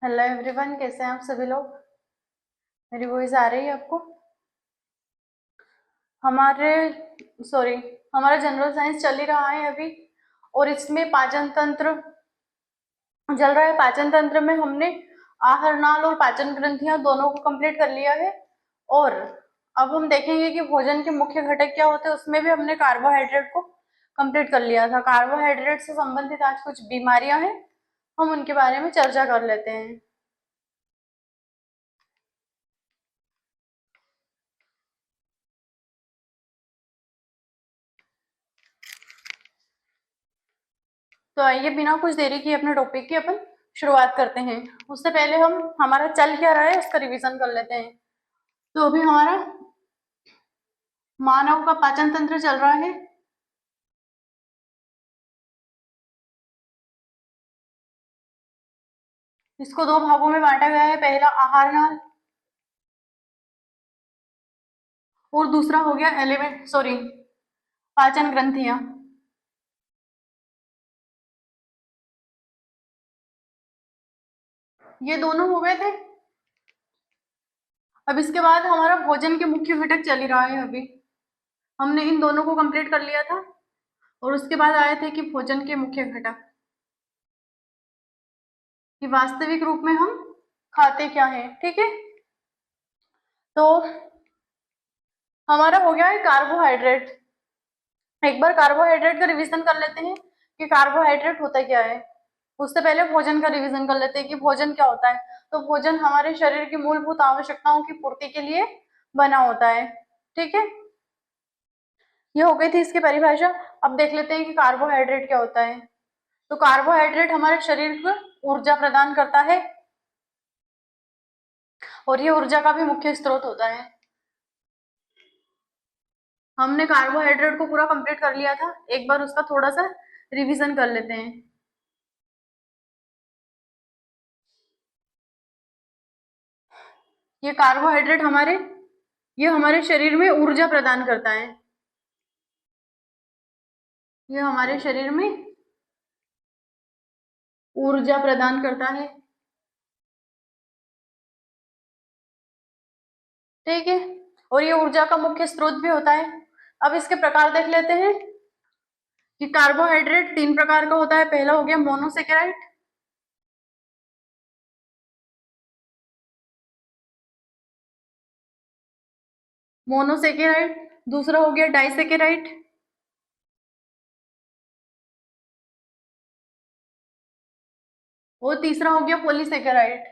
Hello everyone, कैसे हैं आप सभी लोग। मेरी वॉइस आ रही है आपको। हमारे सॉरी हमारा जनरल साइंस चल ही रहा है अभी। और इसमें पाचन तंत्र चल रहा है। पाचन तंत्र में हमने आहार नाल और पाचन ग्रंथियां दोनों को कंप्लीट कर लिया है। और अब हम देखेंगे कि भोजन के मुख्य घटक क्या होते हैं। उसमें भी हमने कार्बोहाइड्रेट को कंप्लीट कर लिया था। कार्बोहाइड्रेट से संबंधित आज कुछ बीमारियां हैं, हम उनके बारे में चर्चा कर लेते हैं। तो आइए बिना कुछ देरी किए अपने टॉपिक की अपन शुरुआत करते हैं। उससे पहले हम हमारा चल क्या रहा है उसका रिवीजन कर लेते हैं। तो अभी हमारा मानव का पाचन तंत्र चल रहा है। इसको दो भागों में बांटा गया है। पहला आहार नाल और दूसरा हो गया एलिमेंट पाचन ग्रंथियां। ये दोनों हो गए थे। अब इसके बाद हमारा भोजन के मुख्य घटक चल ही रहा है अभी। हमने इन दोनों को कंप्लीट कर लिया था और उसके बाद आए थे कि भोजन के मुख्य घटक कि वास्तविक रूप में हम खाते क्या है। ठीक है, तो हमारा हो गया है कार्बोहाइड्रेट। एक बार कार्बोहाइड्रेट का रिवीजन कर लेते हैं कि कार्बोहाइड्रेट होता क्या है। उससे पहले भोजन का रिवीजन कर लेते हैं कि भोजन क्या होता है। तो भोजन हमारे शरीर की मूलभूत आवश्यकताओं की पूर्ति के लिए बना होता है। ठीक है, ये हो गई थी इसकी परिभाषा। अब देख लेते हैं कि कार्बोहाइड्रेट क्या होता है। तो कार्बोहाइड्रेट हमारे शरीर को ऊर्जा प्रदान करता है और ये ऊर्जा का भी मुख्य स्रोत होता है। हमने कार्बोहाइड्रेट को पूरा कंप्लीट कर लिया था। एक बार उसका थोड़ा सा रिवीजन कर लेते हैं। ये कार्बोहाइड्रेट हमारे शरीर में ऊर्जा प्रदान करता है। ये हमारे शरीर में ऊर्जा प्रदान करता है। ठीक है, और ये ऊर्जा का मुख्य स्रोत भी होता है। अब इसके प्रकार देख लेते हैं कि कार्बोहाइड्रेट तीन प्रकार का होता है। पहला हो गया मोनोसेकेराइड, मोनोसेकेराइड। दूसरा हो गया डाइसेकेराइड, और तीसरा हो गया पॉलीसेकेराइड।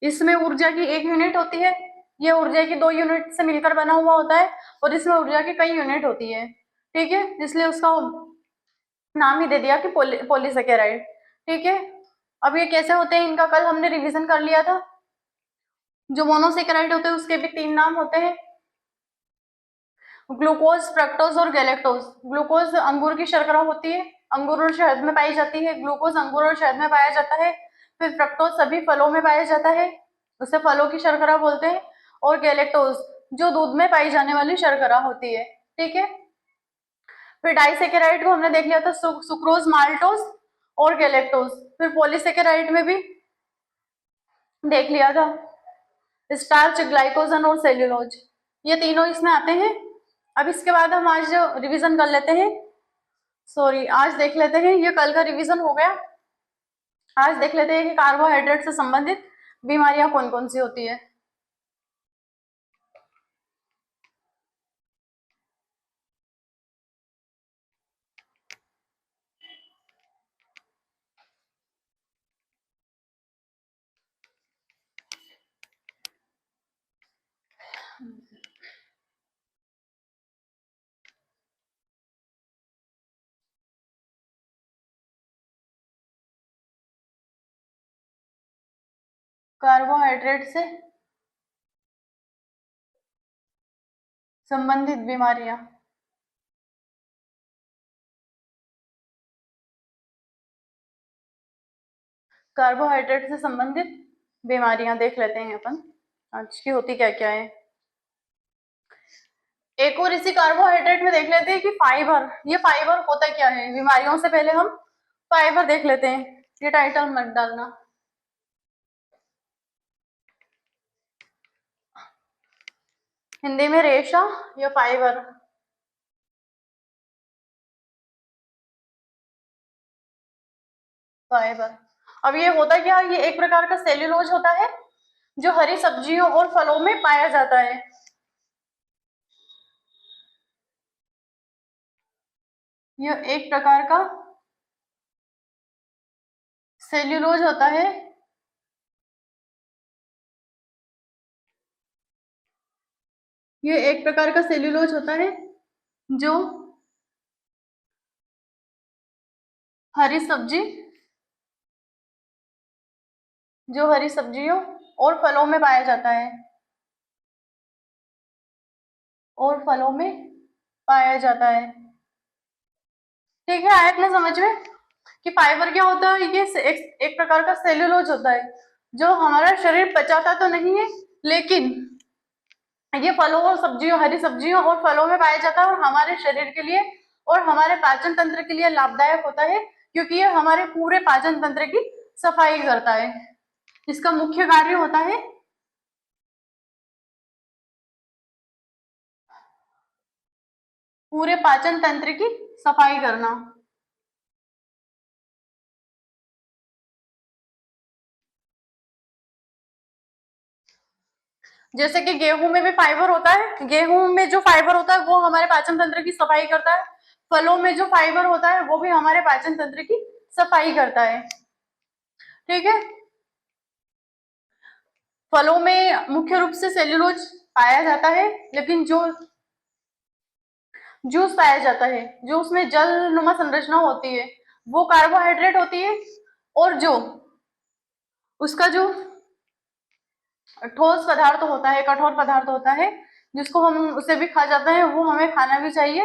इसमें ऊर्जा की एक यूनिट होती है। ये ऊर्जा की दो यूनिट से मिलकर बना हुआ होता है और इसमें ऊर्जा की कई यूनिट होती है। ठीक है, इसलिए उसका नाम ही दे दिया कि पॉलीसेकेराइड। ठीक है, अब ये कैसे होते हैं इनका कल हमने रिवीजन कर लिया था। जो मोनोसेकेराइड होते हैं उसके भी तीन नाम होते हैं, ग्लूकोज, फ्रक्टोज और गैलेक्टोज। ग्लूकोज अंगूर की शर्करा होती है, अंगूर और शहद में पाई जाती है। ग्लूकोज अंगूर और शहद में पाया जाता है। फिर फ्रक्टोज सभी फलों में पाया जाता है, उसे फलों की शर्करा बोलते हैं। और गैलेक्टोज जो दूध में पाई जाने वाली शर्करा होती है। ठीक है, फिर डाइसेकेराइड को हमने देख लिया था, सुक्रोज, माल्टोज और गैलेक्टोज। फिर पॉलीसेकेराइड में भी देख लिया था, स्टार्च, ग्लाइकोजन और सेल्यूलोज। ये तीनों इसमें आते हैं। अब इसके बाद हम आज रिवीजन कर लेते हैं। आज देख लेते हैं, ये कल का रिवीजन हो गया। आज देख लेते हैं कि कार्बोहाइड्रेट से संबंधित बीमारियां कौन कौन सी होती है। कार्बोहाइड्रेट से संबंधित बीमारियां। कार्बोहाइड्रेट से संबंधित बीमारियां देख लेते हैं अपन आज की होती क्या क्या है। एक और इसी कार्बोहाइड्रेट में देख लेते हैं कि फाइबर, ये फाइबर होता क्या है बीमारियों से पहले हम फाइबर देख लेते हैं। ये टाइटल मत डालना। हिंदी में रेशा या फाइबर। फाइबर। अब ये होता क्या, ये एक प्रकार का सेल्यूलोज होता है जो हरी सब्जियों और फलों में पाया जाता है। यह एक प्रकार का सेल्यूलोज होता है ये एक प्रकार का सेल्यूलोज होता है जो हरी सब्जी जो हरी सब्जियों और फलों में पाया जाता है, और फलों में पाया जाता है। ठीक है, आया अपने समझ में कि फाइबर क्या होता है। ये एक प्रकार का सेल्यूलोज होता है जो हमारा शरीर पचाता तो नहीं है, लेकिन ये फलों और सब्जियों, हरी सब्जियों और फलों में पाया जाता है और हमारे शरीर के लिए और हमारे पाचन तंत्र के लिए लाभदायक होता है, क्योंकि ये हमारे पूरे पाचन तंत्र की सफाई करता है। इसका मुख्य कार्य होता है पूरे पाचन तंत्र की सफाई करना। जैसे कि गेहूं में भी फाइबर होता है, गेहूं में जो फाइबर होता है वो हमारे पाचन तंत्र की सफाई करता है। फलों में जो फाइबर होता है वो भी हमारे पाचन तंत्र की सफाई करता है। ठीक है, फलों में मुख्य रूप से सेल्यूलोज पाया जाता है, लेकिन जो जूस पाया जाता है, जो उसमें जल नुमा संरचना होती है वो कार्बोहाइड्रेट होती है, और जो उसका जो ठोस पदार्थ होता है, कठोर पदार्थ होता है जिसको हम उसे भी खा जाते हैं, वो हमें खाना भी चाहिए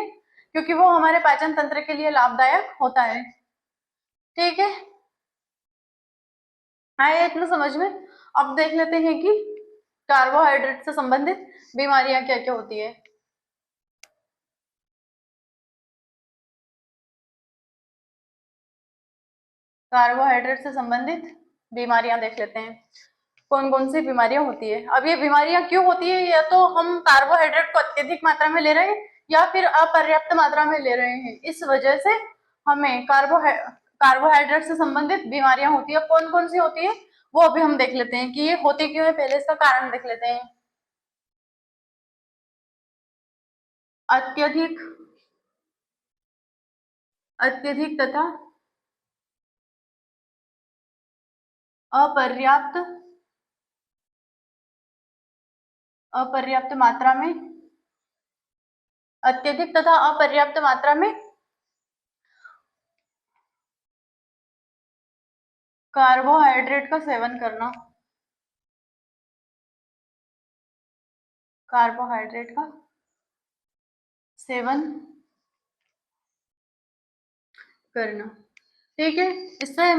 क्योंकि वो हमारे पाचन तंत्र के लिए लाभदायक होता है। ठीक है, आया इतना समझ में। अब देख लेते हैं कि कार्बोहाइड्रेट से संबंधित बीमारियां क्या क्या होती है। कार्बोहाइड्रेट से संबंधित बीमारियां देख लेते हैं, कौन कौन सी बीमारियां होती है। अब ये बीमारियां क्यों होती है, या तो हम कार्बोहाइड्रेट को अत्यधिक मात्रा में ले रहे हैं या फिर अपर्याप्त मात्रा में ले रहे हैं, इस वजह से हमें कार्बोहाइड्रेट से संबंधित बीमारियां होती है। कौन कौन सी होती है वो अभी हम देख लेते हैं कि ये होती क्यों है, पहले इसका कारण देख लेते हैं। अत्यधिक अत्यधिक तथा अपर्याप्त अपर्याप्त मात्रा में, अत्यधिक तथा अपर्याप्त मात्रा में कार्बोहाइड्रेट का सेवन करना। कार्बोहाइड्रेट का सेवन करना। ठीक है, इससे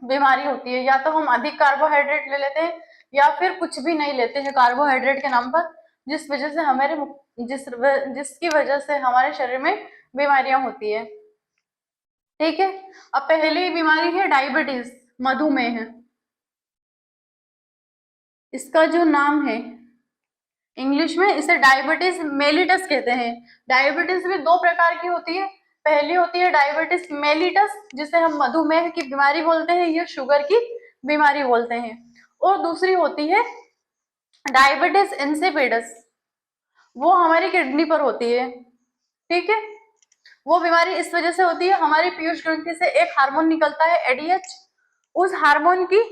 बीमारी होती है, या तो हम अधिक कार्बोहाइड्रेट ले लेते हैं या फिर कुछ भी नहीं लेते हैं कार्बोहाइड्रेट के नाम पर, जिस वजह से हमारे जिसकी वजह से हमारे शरीर में बीमारियां होती है। ठीक है, अब पहली बीमारी है डायबिटीज, मधुमेह। इसका जो नाम है इंग्लिश में, इसे डायबिटीज मेलिटस कहते हैं। डायबिटीज भी दो प्रकार की होती है। पहली होती है डायबिटीज मेलिटस, जिसे हम मधुमेह की बीमारी बोलते हैं या शुगर की बीमारी बोलते हैं, और दूसरी होती है डायबिटीज इंसिपिडस, वो हमारी किडनी पर होती है। ठीक है, वो बीमारी इस वजह से होती है, हमारी पीयूष ग्रंथि से एक हार्मोन निकलता है एडीएच, उस हार्मोन की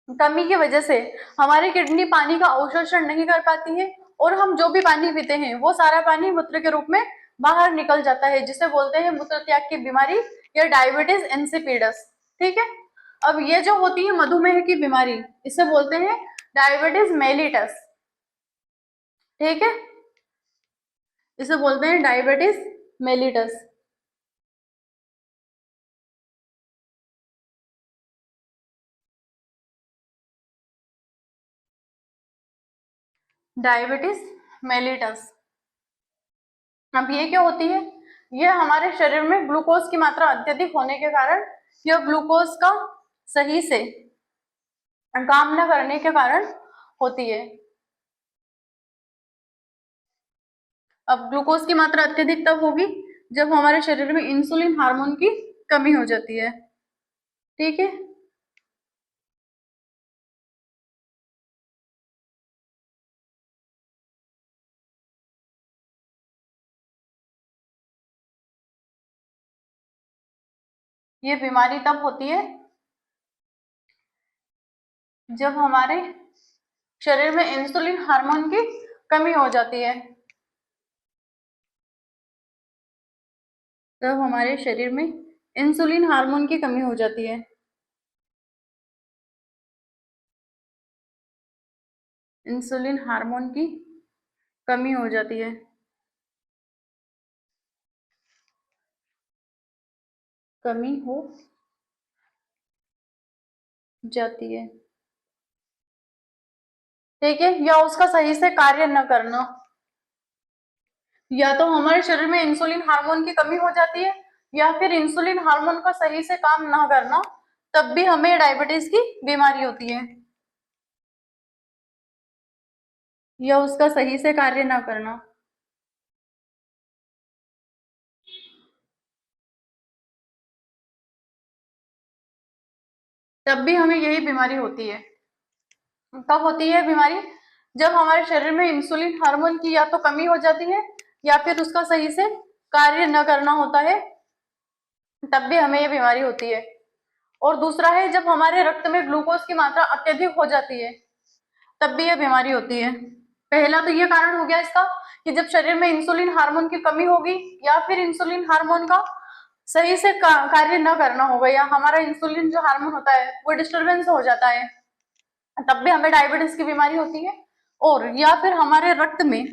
कमी की वजह से हमारी किडनी पानी का अवशोषण नहीं कर पाती है, और हम जो भी पानी पीते हैं वो सारा पानी मूत्र के रूप में बाहर निकल जाता है, जिसे बोलते हैं मूत्र त्याग की बीमारी या डायबिटीज इंसिपिडस। ठीक है, अब ये जो होती है मधुमेह की बीमारी, इसे बोलते हैं डायबिटीज मेलिटस। ठीक है, इसे बोलते हैं डायबिटीज मेलिटस। Diabetes mellitus. अब ये क्या होती है, ये हमारे शरीर में ग्लूकोज की मात्रा अत्यधिक होने के कारण, यह ग्लूकोज का सही से काम न करने के कारण होती है। अब ग्लूकोज की मात्रा अत्यधिक तब होगी जब हमारे शरीर में इंसुलिन हार्मोन की कमी हो जाती है। ठीक है, ये बीमारी तब होती है जब हमारे शरीर में इंसुलिन हार्मोन की कमी हो जाती है। तब हमारे शरीर में इंसुलिन हार्मोन की कमी हो जाती है। इंसुलिन हार्मोन की कमी हो जाती है। कमी हो जाती है, ठीक है, या उसका सही से कार्य न करना, या तो हमारे शरीर में इंसुलिन हार्मोन की कमी हो जाती है, या फिर इंसुलिन हार्मोन का सही से काम ना करना, तब भी हमें डायबिटीज की बीमारी होती है, या उसका सही से कार्य ना करना। तब भी हमें यही बीमारी होती है। कब होती है बीमारी, जब हमारे शरीर में इंसुलिन हार्मोन की या तो कमी हो जाती है या फिर उसका सही से कार्य न करना होता है, तब भी हमें ये बीमारी होती है। और दूसरा है जब हमारे रक्त में ग्लूकोज की मात्रा अत्यधिक हो जाती है, तब भी यह बीमारी होती है। पहला तो ये कारण हो गया इसका कि जब शरीर में इंसुलिन हार्मोन की कमी होगी, या फिर इंसुलिन हार्मोन का सही से कार्य न करना होगा, या हमारा इंसुलिन जो हार्मोन होता है वो डिस्टरबेंस हो जाता है, तब भी हमें डायबिटीज की बीमारी होती है। और या फिर हमारे रक्त में,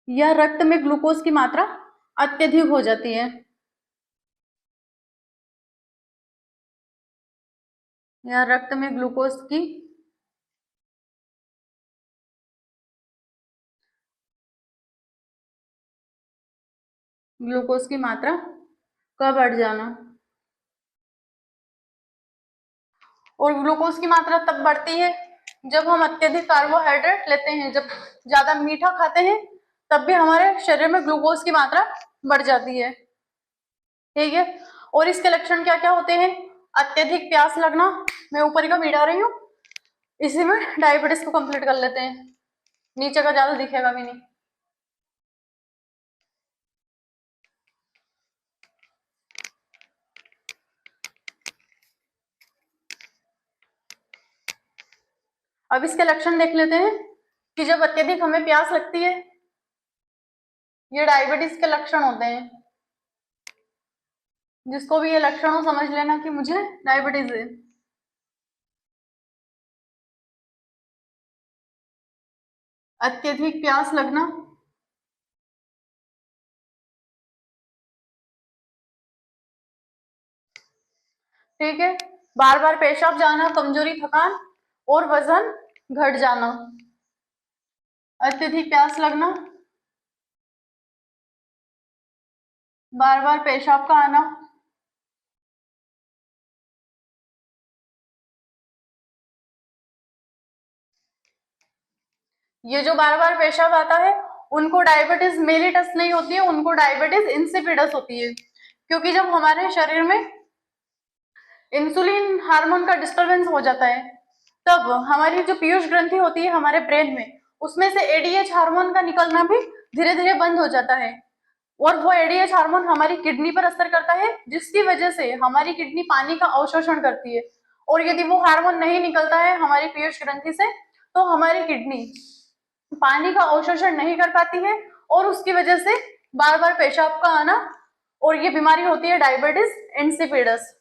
या रक्त में ग्लूकोज की मात्रा अत्यधिक हो जाती है, या रक्त में ग्लूकोज की मात्रा का बढ़ जाना। और ग्लूकोज की मात्रा तब बढ़ती है जब हम अत्यधिक कार्बोहाइड्रेट लेते हैं, जब ज्यादा मीठा खाते हैं, तब भी हमारे शरीर में ग्लूकोज की मात्रा बढ़ जाती है। ठीक है, और इसके लक्षण क्या क्या होते हैं, अत्यधिक प्यास लगना, मैं ऊपर का मिटा रही हूँ, इसी में डायबिटीज को कंप्लीट कर लेते हैं, नीचे का ज्यादा दिखेगा भी नहीं। अब इसके लक्षण देख लेते हैं कि जब अत्यधिक हमें प्यास लगती है, ये डायबिटीज के लक्षण होते हैं। जिसको भी ये लक्षण हो समझ लेना कि मुझे डायबिटीज है। अत्यधिक प्यास लगना, ठीक है, बार बार पेशाब जाना, कमजोरी, थकान और वजन घट जाना। अत्यधिक प्यास लगना, बार बार पेशाब का आना, ये जो बार बार पेशाब आता है उनको डायबिटीज मेलिटस नहीं होती है, उनको डायबिटीज इंसिपिडस होती है, क्योंकि जब हमारे शरीर में इंसुलिन हार्मोन का डिस्टरबेंस हो जाता है, तब हमारी जो पीयूष ग्रंथि होती है हमारे ब्रेन में, उसमें से एडीएच हार्मोन का निकलना भी धीरे धीरे बंद हो जाता है, और वो एडीएच हार्मोन हमारी किडनी पर असर करता है, जिसकी वजह से हमारी किडनी पानी का अवशोषण करती है, और यदि वो हार्मोन नहीं निकलता है हमारी पीयूष ग्रंथि से, तो हमारी किडनी पानी का अवशोषण नहीं कर पाती है, और उसकी वजह से बार बार पेशाब का आना, और ये बीमारी होती है डायबिटीज इंसिपिडस।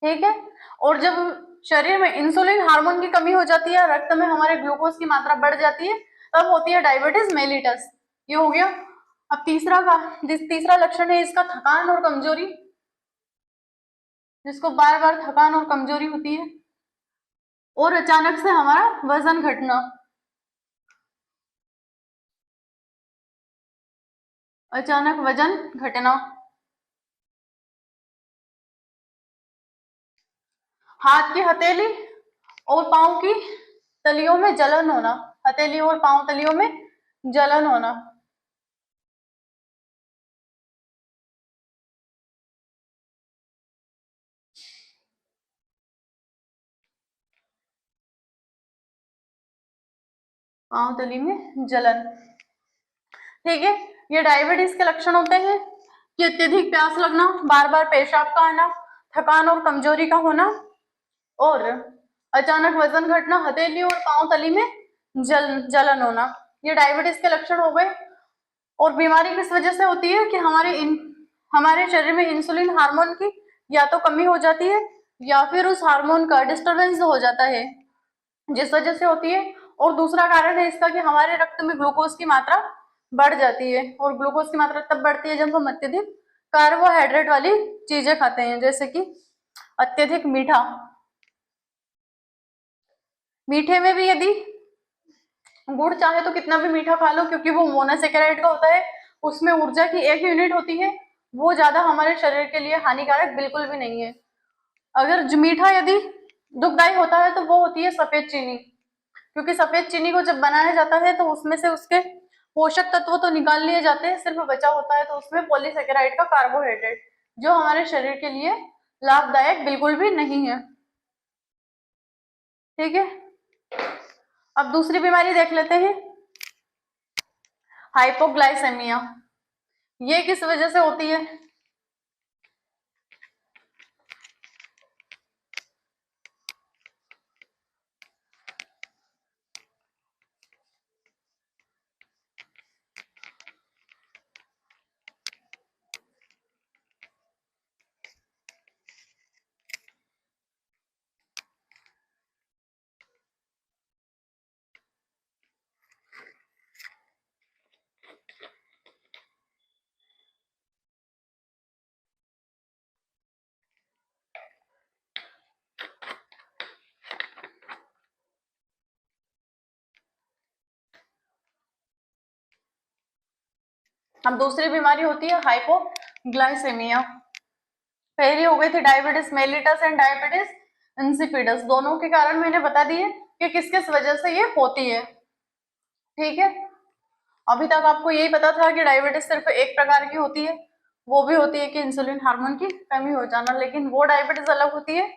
ठीक है, और जब शरीर में इंसुलिन हार्मोन की कमी हो जाती है, रक्त में हमारे ग्लूकोज की मात्रा बढ़ जाती है, तब होती है डायबिटीज मेलिटस। ये हो गया। अब तीसरा लक्षण है इसका थकान और कमजोरी, जिसको बार बार थकान और कमजोरी होती है, और अचानक से हमारा वजन घटना। अचानक वजन घटना, हाथ की हथेली और पांव की तलियों में जलन होना, हथेली और पांव तलियों में जलन होना, पांव तली में जलन। ठीक है, ये डायबिटीज के लक्षण होते हैं कि अत्यधिक प्यास लगना, बार बार पेशाब का आना, थकान और कमजोरी का होना, और अचानक वजन घटना, हथेली और पांव तली में जलन होना। ये डायबिटीज के लक्षण हो गए। और बीमारी किस वजह से होती है कि हमारे शरीर में इंसुलिन हार्मोन की या तो कमी हो जाती है या फिर उस हार्मोन का डिस्टरबेंस हो जाता है, जिस वजह से होती है। और दूसरा कारण है इसका कि हमारे रक्त में ग्लूकोज की मात्रा बढ़ जाती है, और ग्लूकोज की मात्रा तब बढ़ती है जब हम अत्यधिक कार्बोहाइड्रेट वाली चीजें खाते हैं, जैसे कि अत्यधिक मीठा। मीठे में भी यदि गुड़ चाहे तो कितना भी मीठा खा लो, क्योंकि वो मोनोसेकेराइड का होता है, उसमें ऊर्जा की 1 यूनिट होती है, वो ज्यादा हमारे शरीर के लिए हानिकारक बिल्कुल भी नहीं है। अगर मीठा यदि दुखदाई होता है तो वो होती है सफेद चीनी, क्योंकि सफेद चीनी को जब बनाया जाता है तो उसमें से उसके पोषक तत्व तो निकाल लिए जाते हैं, सिर्फ बचा होता है तो उसमें पॉलीसेकेराइड का कार्बोहाइड्रेट, जो हमारे शरीर के लिए लाभदायक बिल्कुल भी नहीं है। ठीक है, अब दूसरी बीमारी देख लेते हैं, हाइपोग्लाइसेमिया। ये किस वजह से होती है? अब दूसरी बीमारी होती है हाइपोग्लाइसेमिया। पहली हो गई थी diabetes mellitus and diabetes insipidus, दोनों के कारण मैंने बता दिए कि किस किस वजह से ये होती है। ठीक है, अभी तक आपको यही पता था कि डायबिटीज सिर्फ एक प्रकार की होती है, वो भी होती है कि इंसुलिन हार्मोन की कमी हो जाना, लेकिन वो डायबिटीज अलग होती है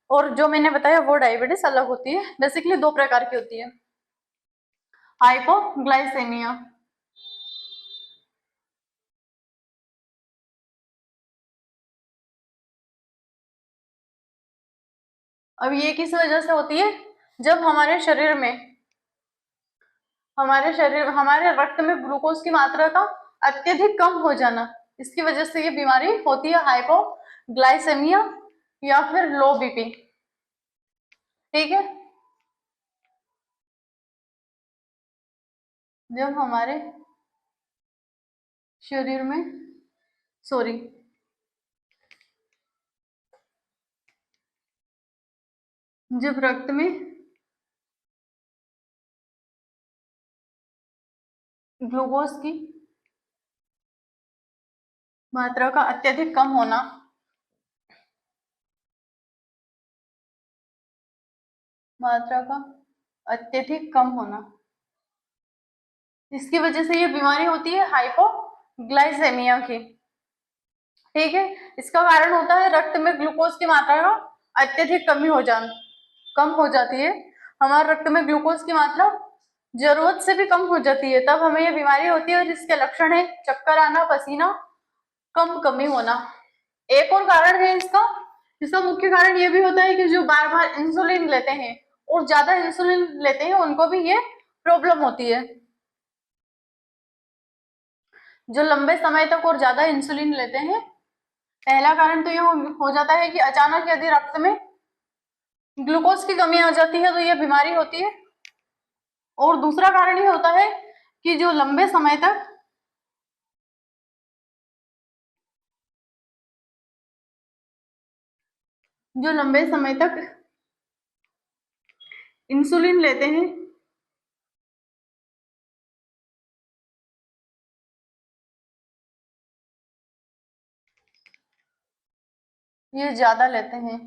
और जो मैंने बताया वो डायबिटीज अलग होती है। बेसिकली दो प्रकार की होती है, हाइपोग्लाइसेमिया। अब ये किस वजह से होती है? जब हमारे रक्त में ग्लूकोज की मात्रा का अत्यधिक कम हो जाना, इसकी वजह से ये बीमारी होती है हाइपोग्लाइसेमिया या फिर लो बीपी। ठीक है, जब हमारे शरीर में सॉरी जब रक्त में ग्लूकोज की मात्रा का अत्यधिक कम होना, मात्रा का अत्यधिक कम होना, इसकी वजह से ये बीमारी होती है हाइपोग्लाइसेमिया की। ठीक है, इसका कारण होता है रक्त में ग्लूकोज की मात्रा का अत्यधिक कम हो जाती है। हमारे रक्त में ग्लूकोज की मात्रा जरूरत से भी कम हो जाती है, तब हमें ये बीमारी होती है, और इसके लक्षण है चक्कर आना, पसीना कमी होना। एक और कारण है इसका, इसका मुख्य कारण ये भी होता है कि जो बार बार इंसुलिन लेते हैं और ज्यादा इंसुलिन लेते हैं उनको भी ये प्रॉब्लम होती है। जो लंबे समय तक और ज्यादा इंसुलिन लेते हैं, पहला कारण तो ये हो जाता है कि अचानक यदि रक्त में ग्लूकोज की कमी आ जाती है तो ये बीमारी होती है। और दूसरा कारण ये होता है कि जो लंबे समय तक इंसुलिन लेते हैं ये ज्यादा लेते हैं,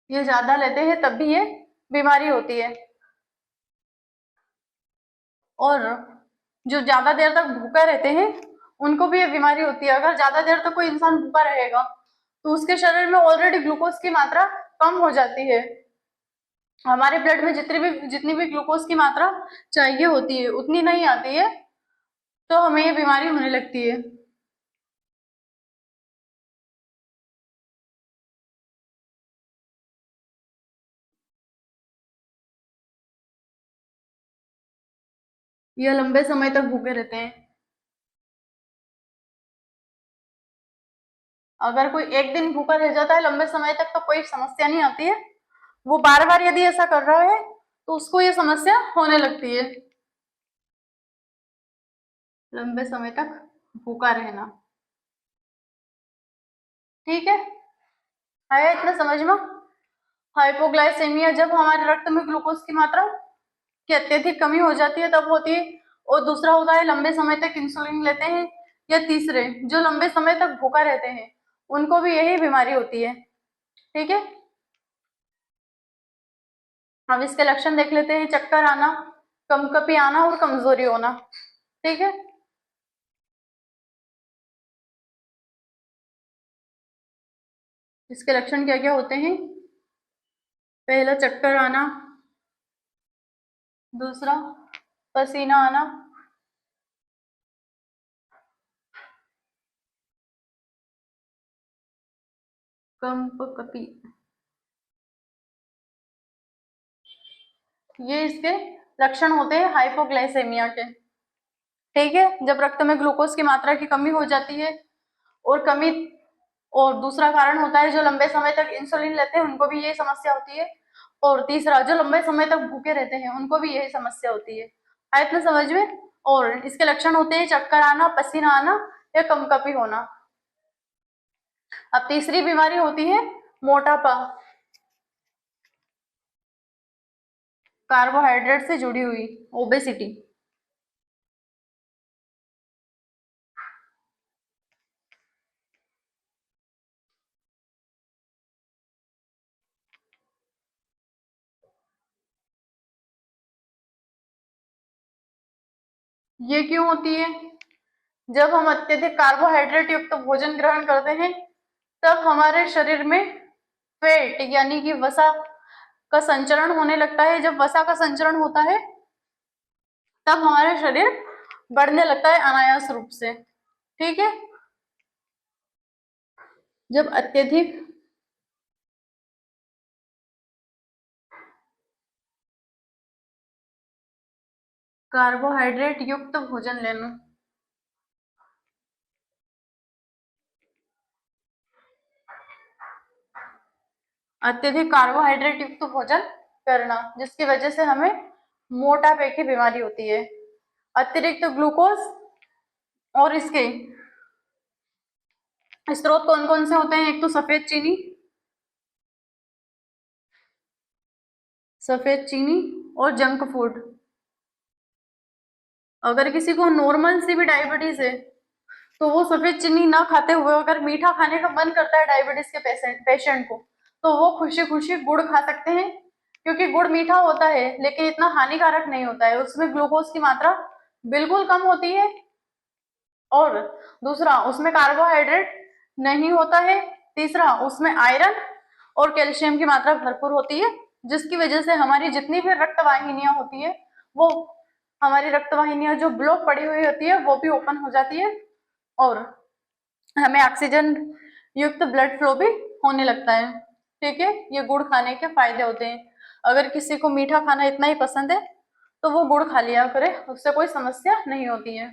ये ज्यादा लेते हैं तब भी ये बीमारी होती है। और जो ज्यादा देर तक भूखा रहते हैं उनको भी ये बीमारी होती है। अगर ज्यादा देर तक कोई इंसान भूखा रहेगा तो उसके शरीर में ऑलरेडी ग्लूकोज की मात्रा कम हो जाती है। हमारे ब्लड में जितनी भी ग्लूकोज की मात्रा चाहिए होती है उतनी नहीं आती है, तो हमें ये बीमारी होने लगती है। ये लंबे समय तक भूखे रहते हैं। अगर कोई एक दिन भूखा रह जाता है लंबे समय तक तो कोई समस्या नहीं आती है। वो बार बार यदि ऐसा कर रहा है तो उसको ये समस्या होने लगती है। लंबे समय तक भूखा रहना, ठीक है। आया इतना समझ में? हाइपोग्लाइसेमिया जब हमारे रक्त में ग्लूकोज की मात्रा की अत्यधिक कमी हो जाती है तब होती है। और दूसरा होता है लंबे समय तक इंसुलिन लेते हैं। या तीसरे जो लंबे समय तक भूखा रहते हैं उनको भी यही बीमारी होती है, ठीक है। अब इसके लक्षण देख लेते हैं। चक्कर आना, कंपकपी आना और कमजोरी होना, ठीक है। इसके लक्षण क्या क्या होते हैं? पहला चक्कर आना, दूसरा पसीना आना, कंपकपी, ये इसके लक्षण होते हैं हाइपोग्लाइसेमिया के, ठीक है। जब रक्त में ग्लूकोज की मात्रा की कमी हो जाती है और कमी, और दूसरा कारण होता है जो लंबे समय तक इंसुलिन लेते हैं उनको भी यही समस्या होती है। और तीसरा जो लंबे समय तक भूखे रहते हैं उनको भी यही समस्या होती है। आए इतना समझ में? और इसके लक्षण होते हैं चक्कर आना, पसीना आना या कंपकपी होना। अब तीसरी बीमारी होती है मोटापा, कार्बोहाइड्रेट से जुड़ी हुई, ओबेसिटी। ये क्यों होती है? जब हम अत्यधिक कार्बोहाइड्रेट युक्त भोजन ग्रहण करते हैं तब हमारे शरीर में फैट यानी कि वसा का संचरण होने लगता है। जब वसा का संचरण होता है तब हमारा शरीर बढ़ने लगता है अनायास रूप से, ठीक है। जब अत्यधिक कार्बोहाइड्रेट युक्त भोजन लेना, अत्यधिक कार्बोहाइड्रेट युक्त भोजन करना जिसकी वजह से हमें मोटापे की बीमारी होती है। अतिरिक्त ग्लूकोज और इसके स्रोत कौन कौन से होते हैं? एक तो सफेद चीनी और जंक फूड। अगर किसी को नॉर्मल सी भी डायबिटीज है तो वो सफेद चीनी ना खाते हुए अगर मीठा खाने का मन करता है डायबिटीज के पेशेंट को तो वो खुशी खुशी गुड़ खा सकते हैं, क्योंकि गुड़ मीठा होता है लेकिन इतना हानिकारक नहीं होता है। उसमें ग्लूकोज की मात्रा बिल्कुल कम होती है और दूसरा उसमें कार्बोहाइड्रेट नहीं होता है। तीसरा उसमें आयरन और कैल्शियम की मात्रा भरपूर होती है जिसकी वजह से हमारी जितनी भी रक्त वाहिनियां होती है वो, हमारी रक्त वाहिनियां जो ब्लॉक पड़ी हुई होती है वो भी ओपन हो जाती है और हमें ऑक्सीजन युक्त ब्लड फ्लो भी होने लगता है, ठीक है। ये गुड़ खाने के फायदे होते हैं। अगर किसी को मीठा खाना इतना ही पसंद है तो वो गुड़ खा लिया करे, उससे कोई समस्या नहीं होती है।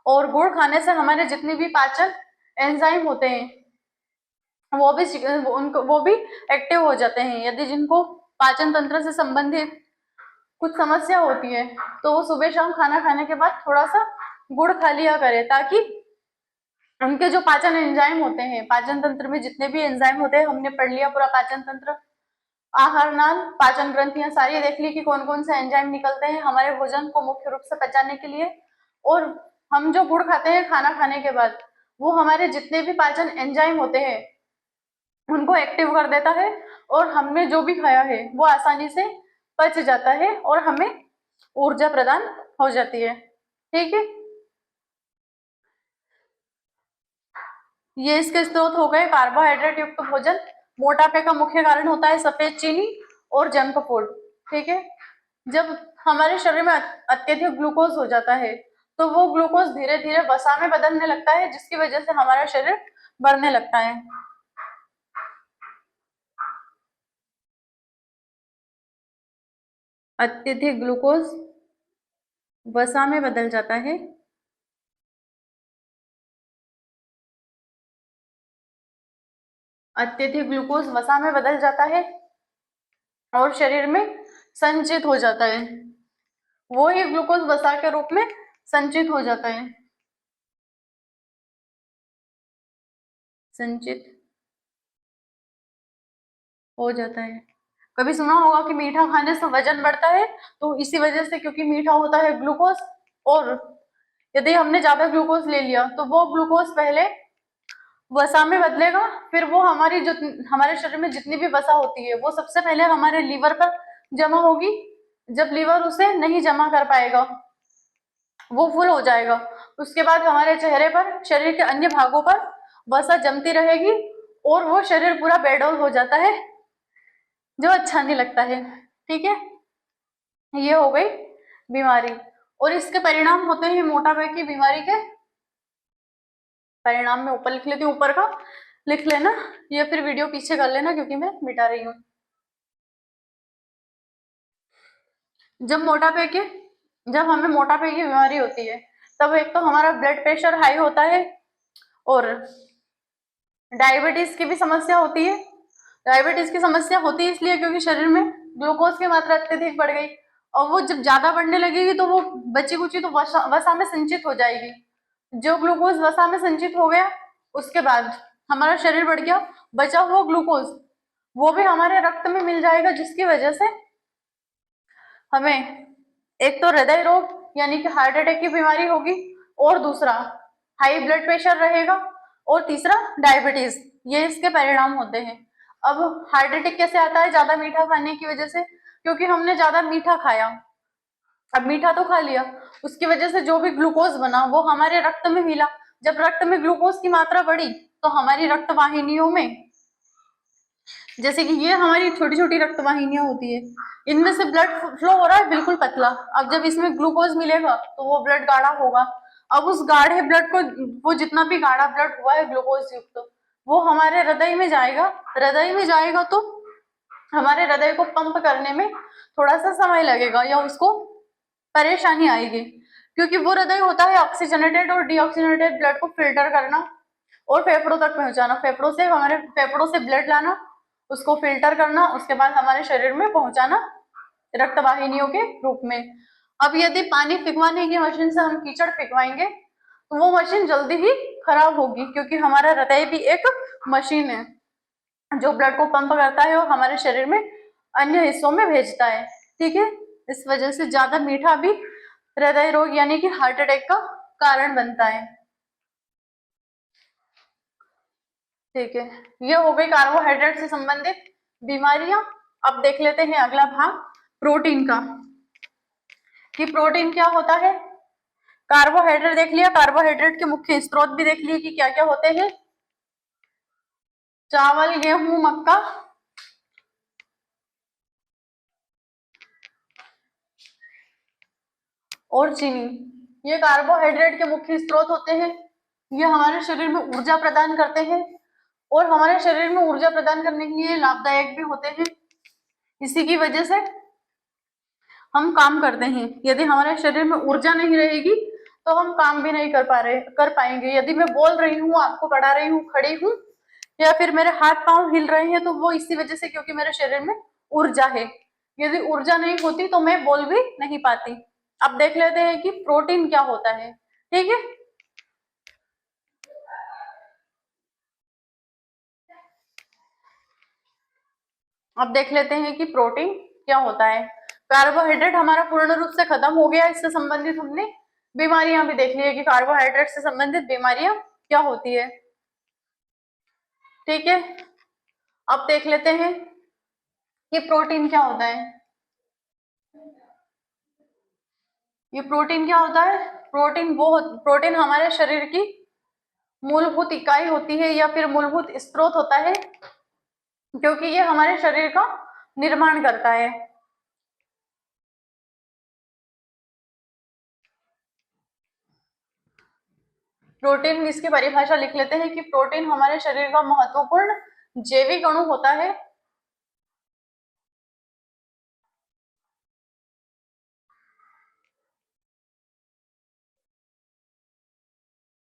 और गुड़ खाने से हमारे जितने भी पाचन एंजाइम होते हैं वो भी एक्टिव हो जाते हैं। यदि जिनको पाचन तंत्र से संबंधित कुछ समस्या होती है तो वो सुबह शाम खाना खाने के बाद थोड़ा सा गुड़ खा लिया करे ताकि उनके जो पाचन एंजाइम होते हैं, पाचन तंत्र में जितने भी एंजाइम होते हैं, हमने पढ़ लिया पूरा पाचन तंत्र, आहार नाल, पाचन ग्रंथियां सारी देख ली कि कौन कौन से एंजाइम निकलते हैं हमारे भोजन को मुख्य रूप से पचाने के लिए। और हम जो गुड़ खाते हैं खाना खाने के बाद, वो हमारे जितने भी पाचन एंजाइम होते हैं उनको एक्टिव कर देता है, और हमने जो भी खाया है वो आसानी से पच जाता है और हमें ऊर्जा प्रदान हो जाती है। ठीक है, ये इसके स्रोत हो गए। कार्बोहाइड्रेट युक्त भोजन, मोटापे का मुख्य कारण होता है सफेद चीनी और जंक फूड। ठीक है, जब हमारे शरीर में अत्यधिक ग्लूकोज हो जाता है तो वो ग्लूकोज धीरे धीरे वसा में बदलने लगता है, जिसकी वजह से हमारा शरीर बढ़ने लगता है। अत्यधिक ग्लूकोज वसा में बदल जाता है, अत्यधिक ग्लूकोज वसा में बदल जाता है और शरीर में संचित हो जाता है। वो ही ग्लूकोज वसा के रूप में संचित हो जाता है, संचित हो जाता है। कभी सुना होगा कि मीठा खाने से वजन बढ़ता है, तो इसी वजह से, क्योंकि मीठा होता है ग्लूकोज, और यदि हमने ज्यादा ग्लूकोज ले लिया तो वो ग्लूकोज पहले वसा में बदलेगा, फिर वो हमारी जो हमारे शरीर में जितनी भी वसा होती है वो सबसे पहले हमारे लीवर पर जमा होगी। जब लीवर उसे नहीं जमा कर पाएगा, वो फुल हो जाएगा, उसके बाद हमारे चेहरे पर, शरीर के अन्य भागों पर वसा जमती रहेगी और वो शरीर पूरा बेडौल हो जाता है, जो अच्छा नहीं लगता है। ठीक है, ये हो गई बीमारी, और इसके परिणाम होते हैं मोटापे की बीमारी के परिणाम। में ऊपर लिख लेती हूँ, ऊपर का लिख लेना, या फिर वीडियो पीछे कर लेना क्योंकि मैं मिटा रही हूँ। जब हमें मोटापे की बीमारी होती है, तब एक तो हमारा ब्लड प्रेशर हाई होता है और डायबिटीज की भी समस्या होती है। डायबिटीज की समस्या होती है इसलिए क्योंकि शरीर में ग्लूकोज की मात्रा अत्यधिक बढ़ गई, और वो जब ज्यादा बढ़ने लगेगी तो वो बची कुची तो वसा में संचित हो जाएगी। जो ग्लूकोज वसा में संचित हो गया, उसके बाद हमारा शरीर बढ़ गया, बचा हुआ ग्लूकोज वो भी हमारे रक्त में मिल जाएगा, जिसकी वजह से हमें एक तो हृदय रोग यानी कि हार्ट अटैक की बीमारी होगी, और दूसरा हाई ब्लड प्रेशर रहेगा, और तीसरा डायबिटीज। ये इसके परिणाम होते हैं। अब हार्ट अटैक कैसे आता है? ज्यादा मीठा खाने की वजह से, क्योंकि हमने ज्यादा मीठा खाया। अब मीठा तो खा लिया, उसकी वजह से जो भी ग्लूकोज बना वो हमारे रक्त में मिला। जब रक्त में ग्लूकोज की मात्रा बढ़ी तो हमारी रक्त वाहिनियों में, जैसे कि ये हमारी छोटी छोटी रक्त वाहिनियां होती है, इनमें से ब्लड फ्लो हो रहा है बिल्कुल पतला। अब जब इसमें ग्लूकोज मिलेगा तो वो ब्लड गाढ़ा होगा। अब उस गाढ़े ब्लड को, वो जितना भी गाढ़ा ब्लड हुआ है ग्लूकोज युक्त, वो हमारे हृदय में जाएगा। हृदय में जाएगा तो हमारे हृदय को पंप करने में थोड़ा सा समय लगेगा या उसको परेशानी आएगी, क्योंकि वो हृदय होता है ऑक्सीजनेटेड और डीऑक्सीजनेटेड ब्लड को फिल्टर करना और फेफड़ों तक पहुंचाना, फेफड़ों से ब्लड लाना, उसको फिल्टर करना, उसके बाद हमारे शरीर में पहुंचाना रक्त वाहिनियों के रूप में। अब यदि पानी फिकवाने की मशीन से हम कीचड़ फिकवाएंगे तो वो मशीन जल्दी ही खराब होगी, क्योंकि हमारा हृदय भी एक मशीन है जो ब्लड को पंप करता है और हमारे शरीर में अन्य हिस्सों में भेजता है। ठीक है, इस वजह से ज्यादा मीठा भी हृदय रोग यानी कि हार्ट अटैक का कारण बनता है। ठीक है, ये हो गई कार्बोहाइड्रेट से संबंधित बीमारियां। अब देख लेते हैं अगला भाग प्रोटीन का, कि प्रोटीन क्या होता है। कार्बोहाइड्रेट देख लिया, कार्बोहाइड्रेट के मुख्य स्रोत भी देख लिए कि क्या क्या होते हैं। चावल, गेहूं, मक्का और चीनी, ये कार्बोहाइड्रेट के मुख्य स्रोत होते हैं। ये हमारे शरीर में ऊर्जा प्रदान करते हैं और हमारे शरीर में ऊर्जा प्रदान करने के लिए लाभदायक भी होते हैं। इसी की वजह से हम काम करते हैं। यदि हमारे शरीर में ऊर्जा नहीं रहेगी तो हम काम भी नहीं कर पाएंगे। यदि मैं बोल रही हूँ, आपको पढ़ा रही हूँ, खड़ी हूँ, या फिर मेरे हाथ पांव हिल रहे हैं, तो वो इसी वजह से क्योंकि मेरे शरीर में ऊर्जा है। यदि ऊर्जा नहीं होती तो मैं बोल भी नहीं पाती। अब देख लेते हैं कि प्रोटीन क्या होता है। ठीक है, अब देख लेते हैं कि प्रोटीन क्या होता है। कार्बोहाइड्रेट हमारा पूर्ण रूप से खत्म हो गया, इससे संबंधित हमने बीमारियां भी देख लिए कि कार्बोहाइड्रेट से संबंधित बीमारियां क्या होती है। ठीक है, अब देख लेते हैं कि प्रोटीन क्या होता है। ये प्रोटीन क्या होता है? प्रोटीन हमारे शरीर की मूलभूत इकाई होती है या फिर मूलभूत स्रोत होता है, क्योंकि ये हमारे शरीर का निर्माण करता है। प्रोटीन, इसकी परिभाषा लिख लेते हैं कि प्रोटीन हमारे शरीर का महत्वपूर्ण जैविक अणु होता है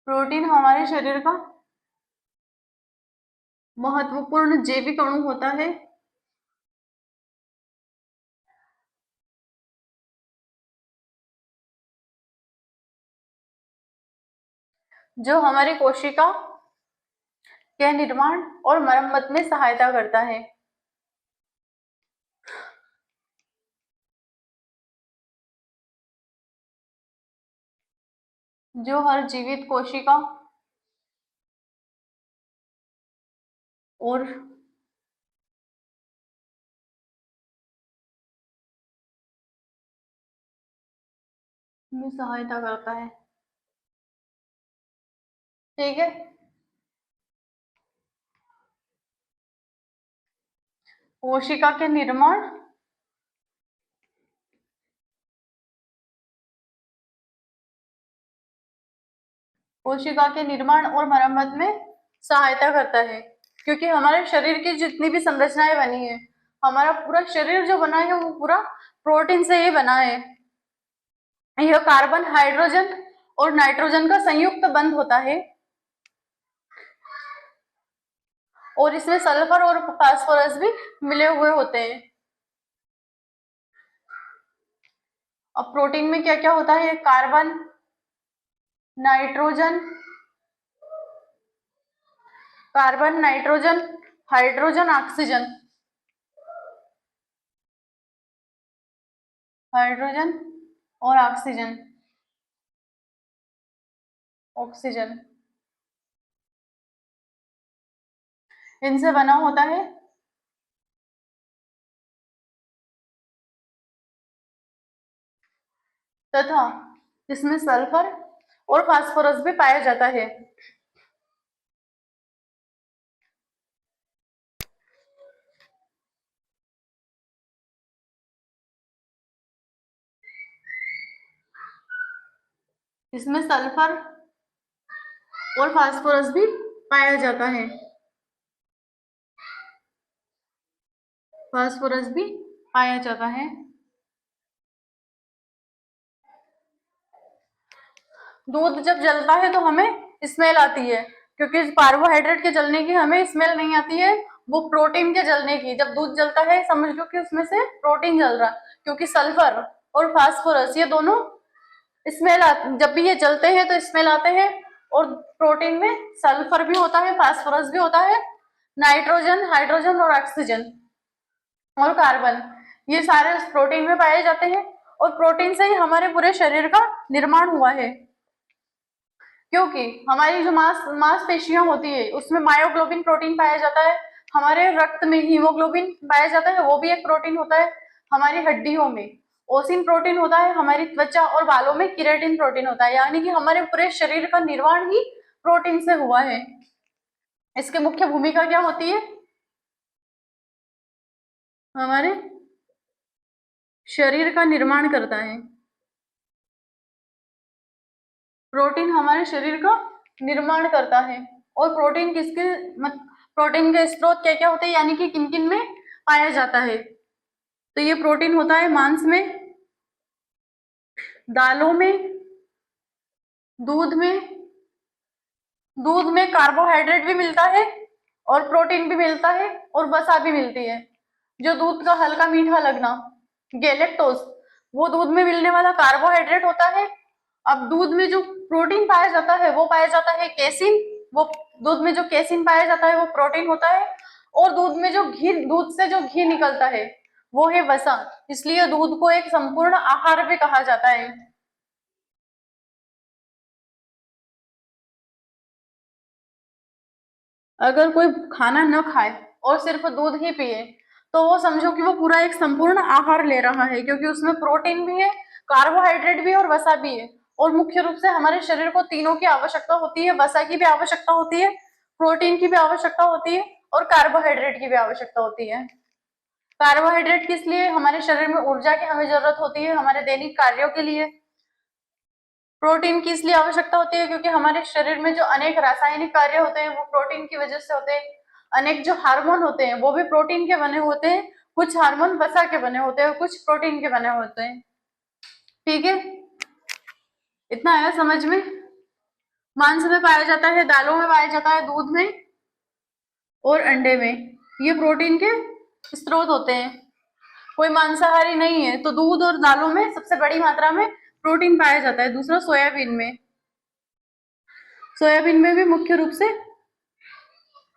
प्रोटीन हमारे शरीर का महत्वपूर्ण जैविक अणु होता है जो हमारी कोशिका के निर्माण और मरम्मत में सहायता करता है। जो हर जीवित कोशिका और में सहायता करता है। ठीक है, कोशिका के निर्माण कोशिका के निर्माण और मरम्मत में सहायता करता है, क्योंकि हमारे शरीर की जितनी भी संरचनाएं बनी है, हमारा पूरा शरीर जो बना है वो पूरा प्रोटीन से ही बना है। यह कार्बन, हाइड्रोजन और नाइट्रोजन का संयुक्त बंध होता है और इसमें सल्फर और फास्फोरस भी मिले हुए होते हैं। अब प्रोटीन में क्या क्या होता है? कार्बन, नाइट्रोजन, हाइड्रोजन, हाइड्रोजन और ऑक्सीजन इनसे बना होता है तथा इसमें सल्फर और फास्फोरस भी पाया जाता है। इसमें सल्फर और फास्फोरस भी पाया जाता है। फास्फोरस भी पाया जाता है। दूध जब जलता है तो हमें स्मेल आती है, क्योंकि कार्बोहाइड्रेट के जलने की हमें स्मेल नहीं आती है, वो प्रोटीन के जलने की। जब दूध जलता है समझ लो कि उसमें से प्रोटीन जल रहा, क्योंकि सल्फर और फास्फोरस ये दोनों स्मेल जब भी ये जलते हैं तो स्मेल आते हैं। और प्रोटीन में सल्फर भी होता है, फास्फोरस भी होता है, नाइट्रोजन, हाइड्रोजन और ऑक्सीजन और कार्बन, ये सारे उस प्रोटीन में पाए जाते हैं। और प्रोटीन से ही हमारे पूरे शरीर का निर्माण हुआ है, क्योंकि हमारी जो मांसपेशियां होती है उसमें मायोग्लोबिन प्रोटीन पाया जाता है, हमारे रक्त में हीमोग्लोबिन पाया जाता है, वो भी एक प्रोटीन होता है, हमारी हड्डियों में ओसिन प्रोटीन होता है, हमारी त्वचा और बालों में केराटिन प्रोटीन होता है। यानी कि हमारे पूरे शरीर का निर्माण ही प्रोटीन से हुआ है। इसकी मुख्य भूमिका क्या होती है? हमारे शरीर का निर्माण करता है। प्रोटीन हमारे शरीर का निर्माण करता है। और प्रोटीन प्रोटीन के स्रोत क्या क्या होते हैं, यानी कि किन किन में पाया जाता है? तो ये प्रोटीन होता है मांस में, दालों में, दूध में। दूध में कार्बोहाइड्रेट भी मिलता है और प्रोटीन भी मिलता है और वसा भी मिलती है। जो दूध का हल्का मीठा लगना, गैलेक्टोज, वो दूध में मिलने वाला कार्बोहाइड्रेट होता है। अब दूध में जो प्रोटीन पाया जाता है वो पाया जाता है केसिन, वो दूध में जो केसिन पाया जाता है वो प्रोटीन होता है। और दूध से जो घी निकलता है वो है वसा, इसलिए दूध को एक संपूर्ण आहार भी कहा जाता है। अगर कोई खाना न खाए और सिर्फ दूध ही पिए तो वो समझो कि वो पूरा एक संपूर्ण आहार ले रहा है, क्योंकि उसमें प्रोटीन भी है, कार्बोहाइड्रेट भी है और वसा भी है। और मुख्य रूप से हमारे शरीर को तीनों की आवश्यकता होती है, वसा की भी आवश्यकता होती है, प्रोटीन की भी आवश्यकता होती है और कार्बोहाइड्रेट की भी आवश्यकता होती है। कार्बोहाइड्रेट किस लिए? हमारे शरीर में ऊर्जा की हमें जरूरत होती है, हमारे दैनिक कार्यों के लिए। प्रोटीन की इसलिए आवश्यकता होती है क्योंकि हमारे शरीर में जो अनेक रासायनिक कार्य होते हैं वो प्रोटीन की वजह से होते हैं। अनेक जो हार्मोन होते हैं वो भी प्रोटीन के बने होते हैं, कुछ हार्मोन वसा के बने होते हैं, कुछ प्रोटीन के बने होते हैं। ठीक है, इतना आया समझ में? मांस में पाया जाता है, दालों में पाया जाता है, दूध में और अंडे में। ये प्रोटीन के स्रोत होते हैं। कोई मांसाहारी नहीं है तो दूध और दालों में सबसे बड़ी मात्रा में प्रोटीन पाया जाता है। दूसरा सोयाबीन में, सोयाबीन में भी मुख्य रूप से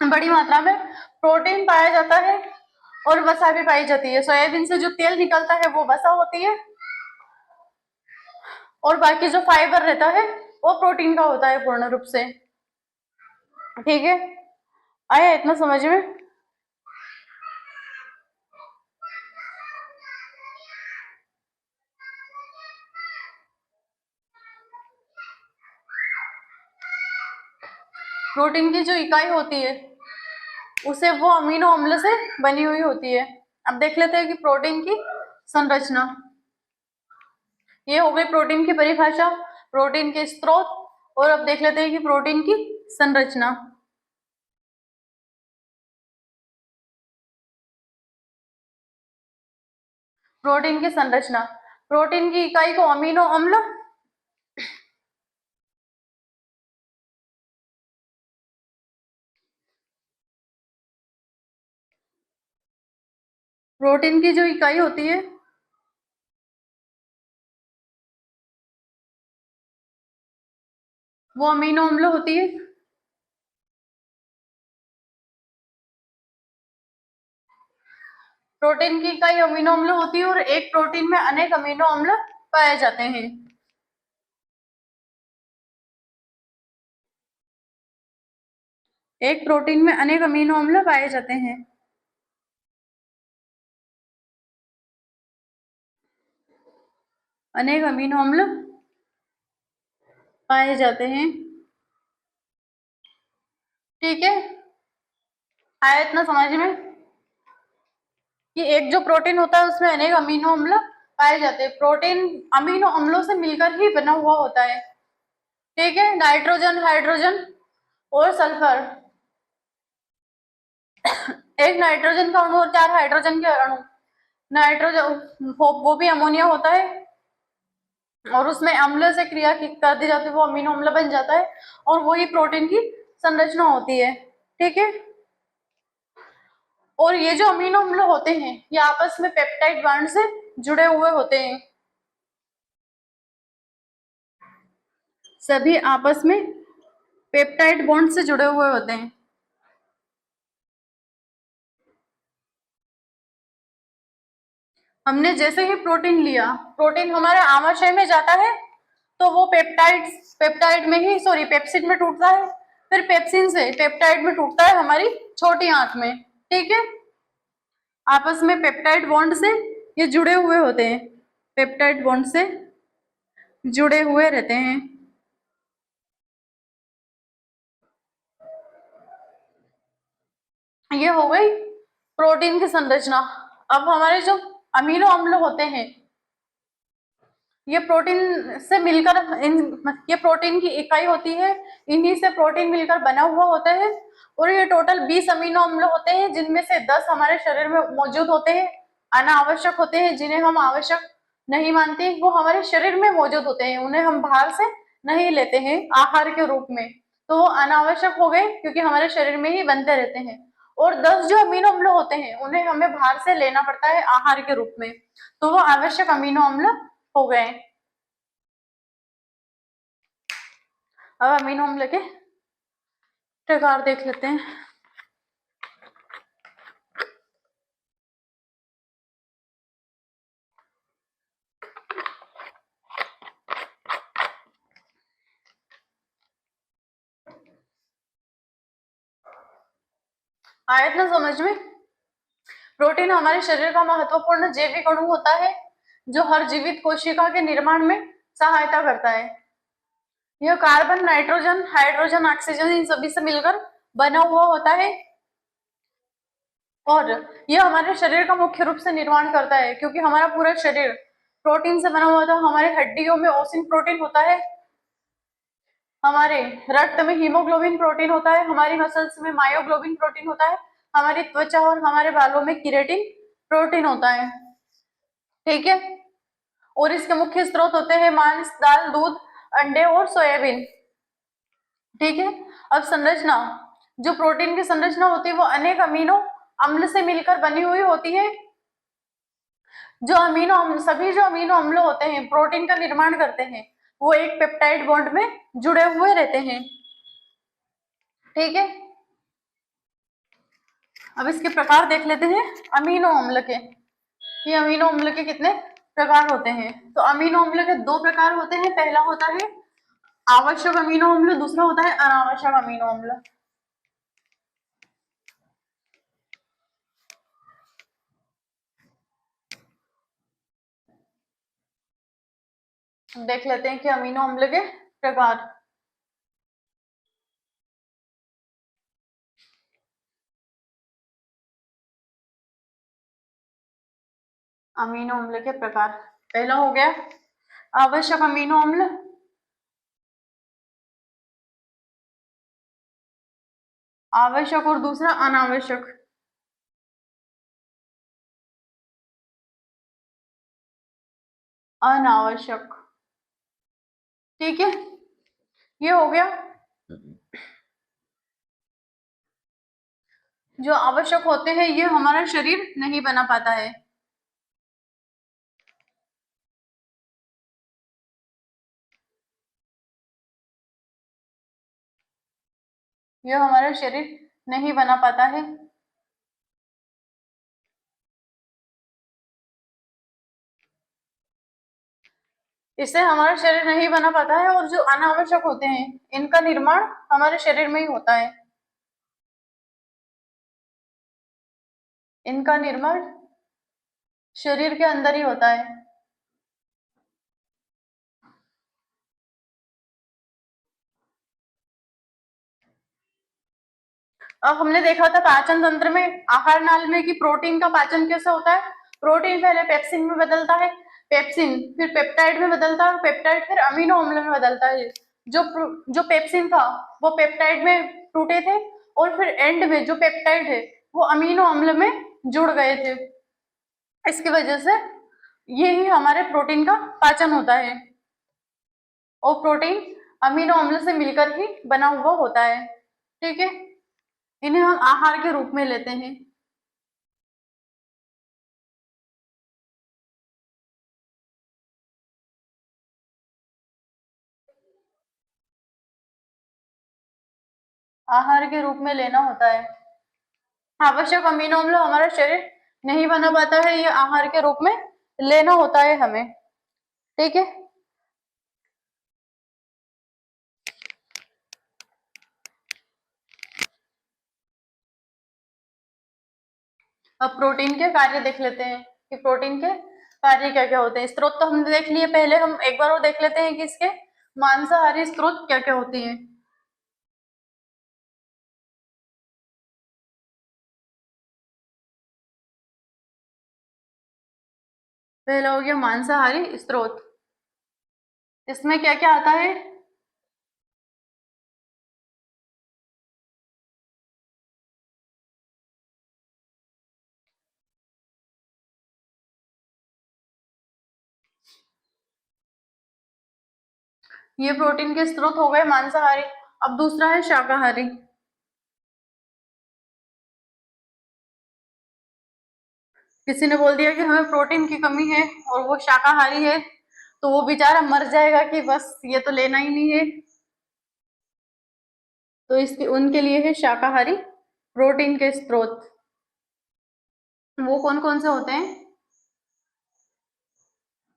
बड़ी मात्रा में प्रोटीन पाया जाता है और वसा भी पाई जाती है। सोयाबीन से जो तेल निकलता है वो वसा होती है और बाकी जो फाइबर रहता है वो प्रोटीन का होता है पूर्ण रूप से। ठीक है, आया इतना समझ में? प्रोटीन की जो इकाई होती है उसे वो अमीनो अम्ल से बनी हुई होती है। अब देख लेते हैं कि प्रोटीन की संरचना। ये हो गई प्रोटीन की परिभाषा, प्रोटीन के स्रोत, और अब देख लेते हैं कि प्रोटीन की संरचना। प्रोटीन की संरचना, प्रोटीन की इकाई को अमीनो अम्ल, प्रोटीन की जो इकाई होती है वो अमीनो अम्ल होती है। प्रोटीन की इकाई अमीनो अम्ल होती है और एक प्रोटीन में अनेक अमीनो अम्ल पाए जाते हैं। एक प्रोटीन में अनेक अमीनो अम्ल पाए जाते हैं। अनेक अमीनो अम्ल पाए जाते हैं। ठीक है, आया इतना समझ में कि एक जो प्रोटीन होता है उसमें अनेक अमीनो अम्ल पाए जाते हैं। प्रोटीन अमीनो अम्लों से मिलकर ही बना हुआ होता है। ठीक है, नाइट्रोजन, हाइड्रोजन और सल्फर, एक नाइट्रोजन का अणु और 4 हाइड्रोजन के अणु। नाइट्रोजन वो भी अमोनिया होता है और उसमें अम्ल से क्रिया कर दी जाती है, वो अमीनो अम्ल बन जाता है और वही प्रोटीन की संरचना होती है। ठीक है, और ये जो अमीनो अम्ल होते हैं ये आपस में पेप्टाइड बॉन्ड से जुड़े हुए होते हैं। सभी आपस में पेप्टाइड बॉन्ड से जुड़े हुए होते हैं। हमने जैसे ही प्रोटीन लिया, प्रोटीन हमारे आमाशय में जाता है तो वो पेप्टाइड में ही, सॉरी, पेप्सिड में टूटता है, फिर पेप्सिन से पेप्टाइड में टूटता है हमारी छोटी आंत में। ठीक है, आपस में पेप्टाइड बॉन्ड से ये जुड़े हुए होते हैं, पेप्टाइड बॉन्ड से जुड़े हुए रहते हैं। ये हो गई प्रोटीन की संरचना। अब हमारे जो अमीनो अम्ल होते हैं ये प्रोटीन से मिलकर ये प्रोटीन की इकाई होती है, इन्हीं से प्रोटीन मिलकर बना हुआ होता है और ये टोटल 20 अमीनो अम्ल होते हैं, जिनमें से 10 हमारे शरीर में मौजूद होते हैं, अनावश्यक होते हैं, जिन्हें हम आवश्यक नहीं मानते, वो हमारे शरीर में मौजूद होते हैं, उन्हें हम बाहर से नहीं लेते हैं आहार के रूप में, तो वो अनावश्यक हो गए क्योंकि हमारे शरीर में ही बनते रहते हैं। और 10 जो अमीनो अम्ल होते हैं उन्हें हमें बाहर से लेना पड़ता है आहार के रूप में, तो वो आवश्यक अमीनो अम्ल हो गए। अब अमीनो अम्ल के प्रकार देख लेते हैं। आयत ना समझ में। प्रोटीन हमारे शरीर का महत्वपूर्ण जैविक अणु होता है जो हर जीवित कोशिका के निर्माण में सहायता करता है। यह carbon, nitrogen, hydrogen, oxygen in सभी से मिलकर बना हुआ होता है और यह हमारे शरीर का मुख्य रूप से निर्माण करता है, क्योंकि हमारा पूरा शरीर प्रोटीन से बना हुआ होता है। हमारे हड्डियों में ओसिन प्रोटीन होता है, हमारे रक्त में हीमोग्लोबिन प्रोटीन होता है, हमारी मसल्स में मायोग्लोबिन प्रोटीन होता है, हमारी त्वचा और हमारे बालों में केराटिन प्रोटीन होता है। ठीक है, और इसके मुख्य स्रोत होते हैं मांस, दाल, दूध, अंडे और सोयाबीन। ठीक है, अब संरचना, जो प्रोटीन की संरचना होती है वो अनेक अमीनो अम्ल से मिलकर बनी हुई होती है। जो अमीनो अम्ल, सभी जो अमीनो अम्ल होते हैं प्रोटीन का निर्माण करते हैं, वो एक पेप्टाइड बॉन्ड में जुड़े हुए रहते हैं। ठीक है, अब इसके प्रकार देख लेते हैं अमीनो अम्ल के। ये अमीनो अम्ल के कितने प्रकार होते हैं? तो अमीनो अम्ल के दो प्रकार होते हैं। पहला होता है आवश्यक अमीनो अम्ल, दूसरा होता है अनावश्यक अमीनो अम्ल। देख लेते हैं कि अमीनो अम्ल के प्रकार। अमीनो अम्ल के प्रकार, पहला हो गया आवश्यक अमीनो अम्ल, आवश्यक, और दूसरा अनावश्यक। अनावश्यक। ठीक है, ये हो गया। जो आवश्यक होते हैं ये हमारा शरीर नहीं बना पाता है। ये हमारा शरीर नहीं बना पाता है। इससे हमारा शरीर नहीं बना पाता है, और जो अनावश्यक होते हैं इनका निर्माण हमारे शरीर में ही होता है। इनका निर्माण शरीर के अंदर ही होता है। अब हमने देखा था पाचन तंत्र में, आहार नाल में, कि प्रोटीन का पाचन कैसे होता है। प्रोटीन पहले पेप्सिन में बदलता है, पेप्सिन फिर पेप्टाइड में बदलता है, पेप्टाइड फिर अमीनो अम्ल में बदलता है। जो पेप्सिन था वो पेप्टाइड में टूटे थे, और फिर एंड में जो पेप्टाइड है वो अमीनो अम्ल में जुड़ गए थे। इसकी वजह से यही हमारे प्रोटीन का पाचन होता है, और प्रोटीन अमीनो अम्ल से मिलकर ही बना हुआ होता है। ठीक है, इन्हें हम आहार के रूप में लेते हैं। आहार के रूप में लेना होता है। आवश्यक अमीनो अम्ल हमारा शरीर नहीं बना पाता है, ये आहार के रूप में लेना होता है हमें। ठीक है, अब प्रोटीन के कार्य देख लेते हैं कि प्रोटीन के कार्य क्या क्या होते हैं। स्रोत तो हमने देख लिए, पहले हम एक बार और देख लेते हैं कि इसके मांसाहारी स्रोत क्या क्या होती हैं। पहला हो गया मांसाहारी स्रोत। इसमें क्या क्या आता है? ये प्रोटीन के स्रोत हो गए मांसाहारी। अब दूसरा है शाकाहारी। किसी ने बोल दिया कि हमें प्रोटीन की कमी है और वो शाकाहारी है, तो वो बेचारा मर जाएगा कि बस ये तो लेना ही नहीं है। तो इसके उनके लिए है शाकाहारी प्रोटीन के स्रोत। वो कौन कौन से होते हैं?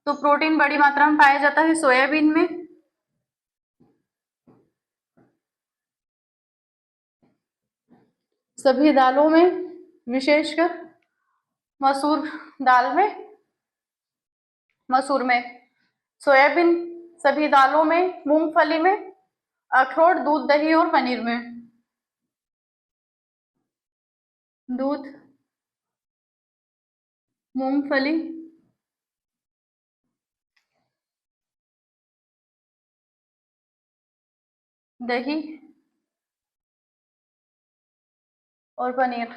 तो प्रोटीन बड़ी मात्रा में पाया जाता है सोयाबीन में, सभी दालों में, विशेषकर मसूर दाल में, मसूर में, सोयाबीन, सभी दालों में, मूंगफली में, अखरोट, दूध, दही और पनीर में। दूध, मूंगफली, दही और पनीर।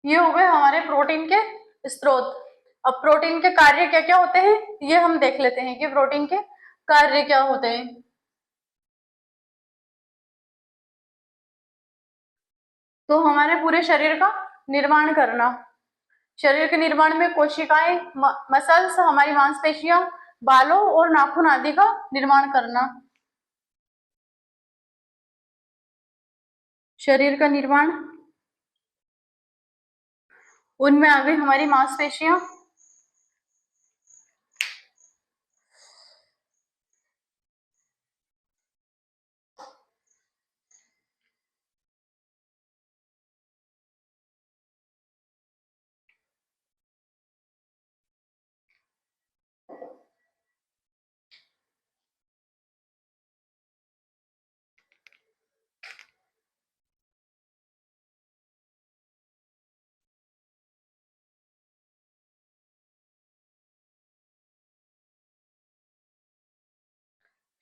ये हो गए हमारे प्रोटीन के स्रोत। अब प्रोटीन के कार्य क्या क्या होते हैं ये हम देख लेते हैं कि प्रोटीन के कार्य क्या होते हैं। तो हमारे पूरे शरीर का निर्माण करना, शरीर के निर्माण में कोशिकाएं, मसल्स, हमारी मांसपेशियां, बालों और नाखून आदि का निर्माण करना। शरीर का निर्माण, उनमें आ गई हमारी मांसपेशियां,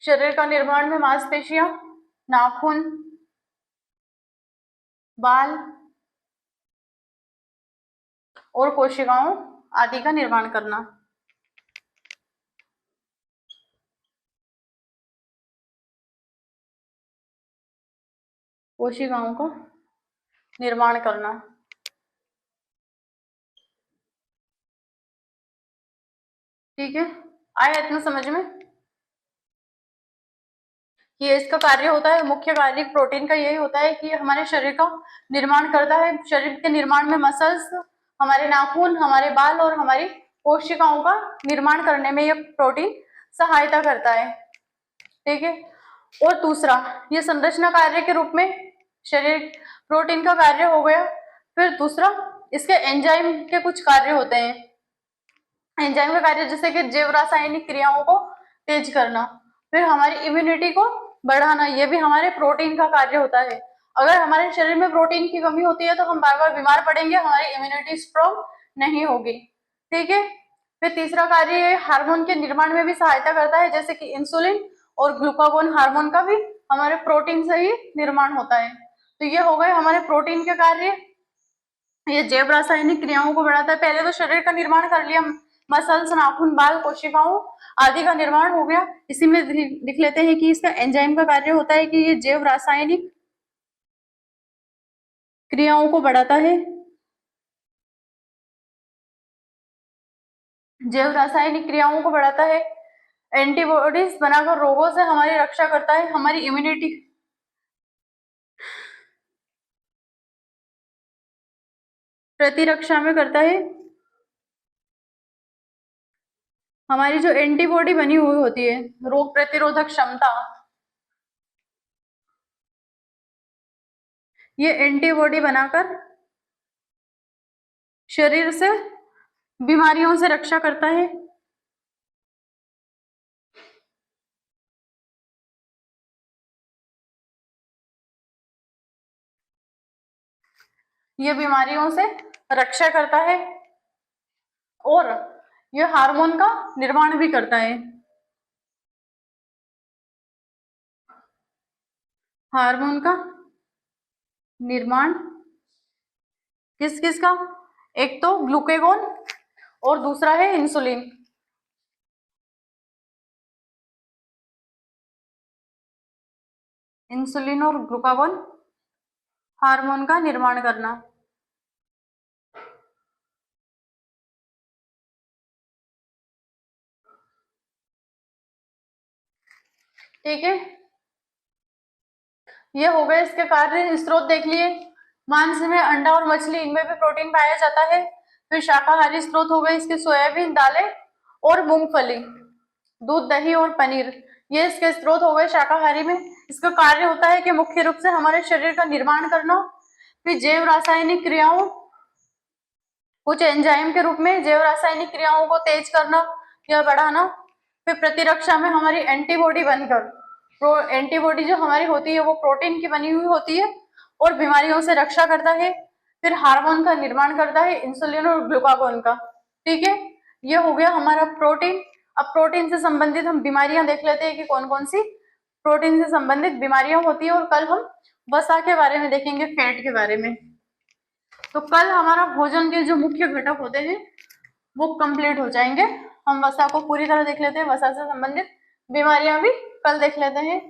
शरीर का निर्माण में मांसपेशियां, नाखून, बाल और कोशिकाओं आदि का निर्माण करना। कोशिकाओं का निर्माण करना। ठीक है, आया इतना समझ में? ये इसका कार्य होता है, मुख्य कार्य प्रोटीन का यही होता है कि हमारे शरीर का निर्माण करता है। शरीर के निर्माण में मसल्स, हमारे नाखून, हमारे बाल और हमारी कोशिकाओं का निर्माण करने में ये प्रोटीन सहायता करता है। ठीक है, और दूसरा ये संरचना कार्य के रूप में शरीर प्रोटीन का कार्य हो गया। फिर दूसरा इसके एंजाइम के कुछ कार्य होते हैं। एंजाइम का कार्य जैसे कि जैव रासायनिक क्रियाओं को तेज करना, फिर हमारी इम्यूनिटी को बढ़ाना, ये भी हमारे प्रोटीन का कार्य होता है। अगर हमारे शरीर में प्रोटीन की कमी होती है तो हम बार बार बीमार पड़ेंगे, हमारी इम्यूनिटी स्ट्रॉन्ग नहीं होगी। ठीक है, फिर तीसरा कार्य हार्मोन के निर्माण में भी सहायता करता है, जैसे कि इंसुलिन और ग्लूकागोन हार्मोन का भी हमारे प्रोटीन से ही निर्माण होता है। तो ये हो गए हमारे प्रोटीन के कार्य। ये जैव रासायनिक क्रियाओं को बढ़ाता है। पहले तो शरीर का निर्माण कर लिया, मसल्स, नाखून, बाल, कोशिकाओं आदि का निर्माण हो गया। इसी में लिख लेते हैं कि इसका एंजाइम का कार्य होता है कि ये जैव रासायनिक क्रियाओं को बढ़ाता है। जैव रासायनिक क्रियाओं को बढ़ाता है, एंटीबॉडीज बनाकर रोगों से हमारी रक्षा करता है, हमारी इम्यूनिटी प्रतिरक्षा में करता है। हमारी जो एंटीबॉडी बनी हुई होती है, रोग प्रतिरोधक क्षमता, ये एंटीबॉडी बनाकर शरीर से बीमारियों से रक्षा करता है। ये बीमारियों से रक्षा करता है और ये हार्मोन का निर्माण भी करता है। हार्मोन का निर्माण किस किस का? एक तो ग्लूकेगोन और दूसरा है इंसुलिन। इंसुलिन और ग्लूकागोन हार्मोन का निर्माण करना। ठीक है, ये हो गए इसके कार्य स्रोत देख लिए। मांस में अंडा और मछली, इनमें भी प्रोटीन पाया जाता है। फिर शाकाहारी स्रोत हो गए इसके सोयाबीन, दालें और मूंगफली, दूध, दही और पनीर, ये इसके स्रोत हो गए शाकाहारी में। इसका कार्य होता है कि मुख्य रूप से हमारे शरीर का निर्माण करना, फिर जैव रासायनिक क्रियाओं, कुछ एंजाइम के रूप में जैव रासायनिक क्रियाओं को तेज करना या बढ़ाना, फिर प्रतिरक्षा में हमारी एंटीबॉडी बनकर, एंटीबॉडी जो हमारी होती है वो प्रोटीन की बनी हुई होती है और बीमारियों से रक्षा करता है। फिर हार्मोन का निर्माण करता है, इंसुलिन और ग्लूकागोन का। ठीक है, ये हो गया हमारा प्रोटीन। अब प्रोटीन से संबंधित हम बीमारियां देख लेते हैं कि कौन कौन सी प्रोटीन से संबंधित बीमारियां होती है, और कल हम वसा के बारे में देखेंगे, फैट के बारे में। तो कल हमारा भोजन के जो मुख्य घटक होते हैं वो कंप्लीट हो जाएंगे। हम वसा को पूरी तरह देख लेते हैं, वसा से संबंधित बीमारियां भी कल देख लेते हैं।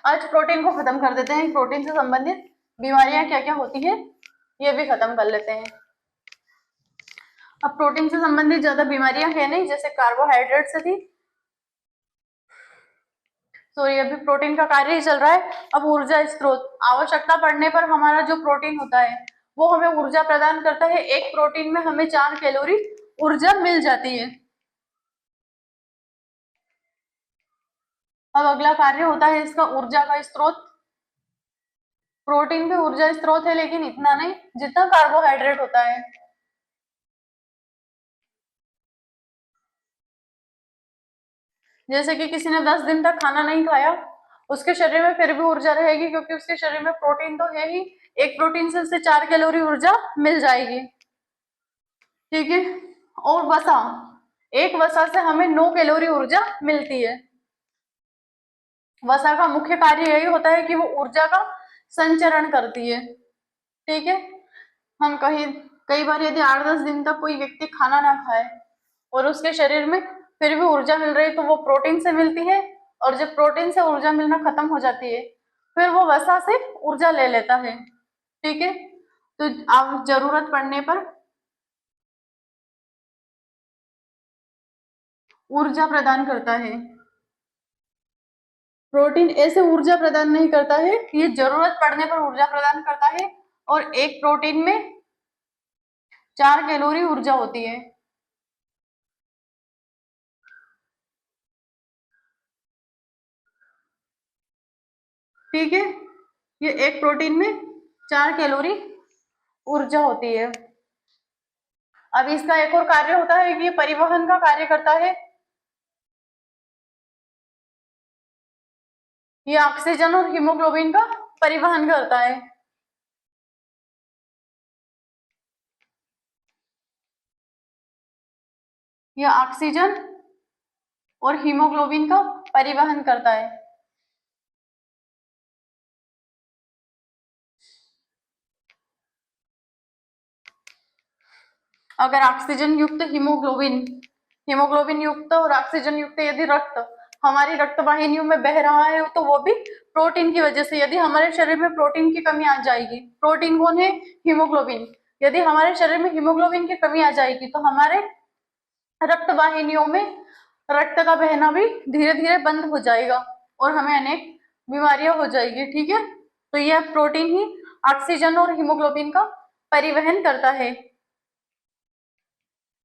आज प्रोटीन को खत्म कर देते हैं, प्रोटीन से संबंधित बीमारियां क्या क्या होती है ये भी खत्म कर लेते हैं। अब प्रोटीन से संबंधित ज्यादा बीमारियां है नहीं, जैसे कार्बोहाइड्रेट से थी, तो ये भी प्रोटीन का कार्य ही चल रहा है। अब ऊर्जा स्रोत, आवश्यकता पड़ने पर हमारा जो प्रोटीन होता है वो हमें ऊर्जा प्रदान करता है। एक प्रोटीन में हमें 4 कैलोरी ऊर्जा मिल जाती है। अब अगला कार्य होता है इसका ऊर्जा का स्रोत। प्रोटीन भी ऊर्जा स्रोत है, लेकिन इतना नहीं जितना कार्बोहाइड्रेट होता है। जैसे कि किसी ने 10 दिन तक खाना नहीं खाया, उसके शरीर में फिर भी ऊर्जा रहेगी, क्योंकि उसके शरीर में प्रोटीन तो है ही। एक प्रोटीन से उसे 4 कैलोरी ऊर्जा मिल जाएगी। ठीक है, और वसा, एक वसा से हमें 9 कैलोरी ऊर्जा मिलती है। वसा का मुख्य कार्य यही होता है कि वो ऊर्जा का संचरण करती है। ठीक है, हम कई बार यदि 8-10 दिन तक कोई व्यक्ति खाना ना खाए और उसके शरीर में फिर भी ऊर्जा मिल रही, तो वो प्रोटीन से मिलती है, और जब प्रोटीन से ऊर्जा मिलना खत्म हो जाती है फिर वो वसा से ऊर्जा ले लेता है। ठीक है, तो आप जरूरत पड़ने पर ऊर्जा प्रदान करता है। प्रोटीन ऐसे ऊर्जा प्रदान नहीं करता है, ये जरूरत पड़ने पर ऊर्जा प्रदान करता है, और एक प्रोटीन में 4 कैलोरी ऊर्जा होती है। ठीक है, ये एक प्रोटीन में 4 कैलोरी ऊर्जा होती है। अब इसका एक और कार्य होता है कि ये परिवहन का कार्य करता है। ये ऑक्सीजन और हीमोग्लोबिन का परिवहन करता है। ये ऑक्सीजन और हीमोग्लोबिन का परिवहन करता है। अगर ऑक्सीजन युक्त हीमोग्लोबिन युक्त और ऑक्सीजन युक्त यदि रक्त हमारी रक्त वाहिनियों में बह रहा है, तो वो भी प्रोटीन की वजह से। यदि हमारे शरीर में प्रोटीन की कमी आ जाएगी, प्रोटीन कौन है? हीमोग्लोबिन। यदि हमारे शरीर में हीमोग्लोबिन की कमी आ जाएगी तो हमारे रक्त वाहिनियों में रक्त का बहना भी धीरे धीरे बंद हो जाएगा और हमें अनेक बीमारियां हो जाएगी। ठीक है, तो यह प्रोटीन ही ऑक्सीजन और हीमोग्लोबिन का परिवहन करता है।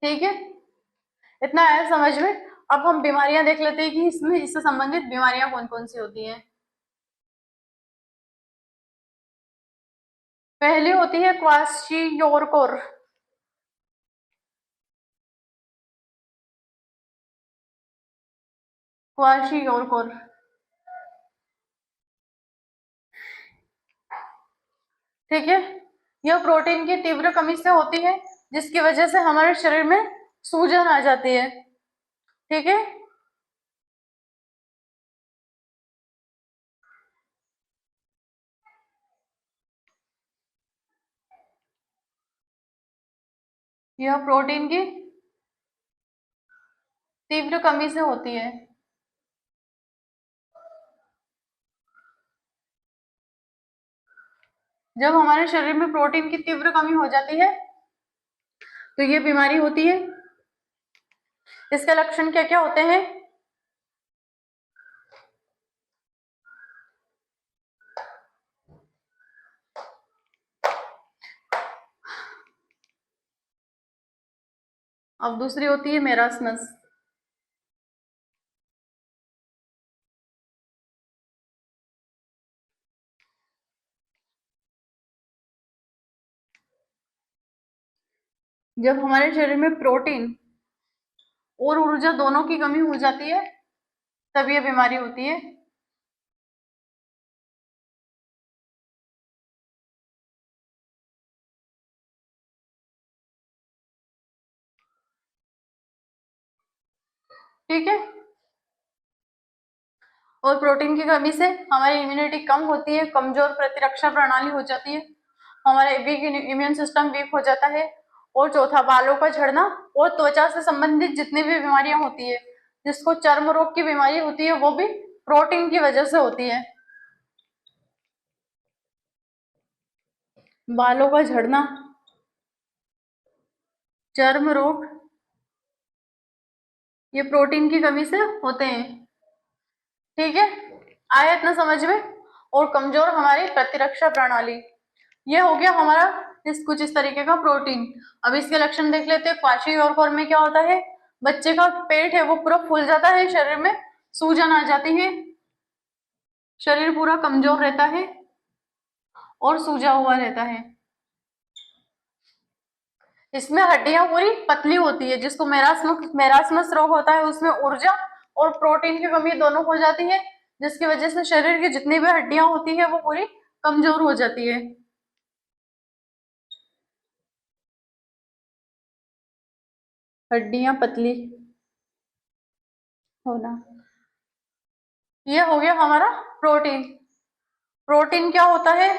ठीक है, इतना आया समझ में। अब हम बीमारियां देख लेते हैं कि इसमें इससे संबंधित बीमारियां कौन कौन सी होती हैं। पहली होती है क्वाशियोरकोर। क्वाशियोरकोर, ठीक है, यह प्रोटीन की तीव्र कमी से होती है, जिसकी वजह से हमारे शरीर में सूजन आ जाती है। ठीक है, यह प्रोटीन की तीव्र कमी से होती है। जब हमारे शरीर में प्रोटीन की तीव्र कमी हो जाती है तो ये बीमारी होती है। इसके लक्षण क्या क्या होते हैं? अब दूसरी होती है मेरास्मस। जब हमारे शरीर में प्रोटीन और ऊर्जा दोनों की कमी हो जाती है तब ये बीमारी होती है। ठीक है, और प्रोटीन की कमी से हमारी इम्यूनिटी कम होती है, कमजोर प्रतिरक्षा प्रणाली हो जाती है, हमारा वीक इम्यून सिस्टम वीक हो जाता है। और चौथा, बालों का झड़ना और त्वचा से संबंधित जितनी भी बीमारियां होती है, जिसको चर्म रोग की बीमारी होती है, वो भी प्रोटीन की वजह से होती है। बालों का झड़ना, चर्म रोग, ये प्रोटीन की कमी से होते हैं। ठीक है, आया इतना समझ में। और कमजोर हमारी प्रतिरक्षा प्रणाली, ये हो गया हमारा कुछ इस तरीके का प्रोटीन। अब इसके लक्षण देख लेते हैं। क्वाशीयोरकोर में क्या होता है, बच्चे का पेट है वो पूरा फूल जाता है, शरीर में सूजन आ जाती है, शरीर पूरा कमजोर रहता है और सूजा हुआ रहता है। इसमें हड्डियां पूरी पतली होती है, जिसको मेरास्मस रोग होता है, उसमें ऊर्जा और प्रोटीन की कमी दोनों हो जाती है, जिसकी वजह से शरीर की जितनी भी हड्डियां होती है वो पूरी कमजोर हो जाती है। हड्डियां पतली होना, ये हो गया हमारा प्रोटीन। प्रोटीन क्या होता है,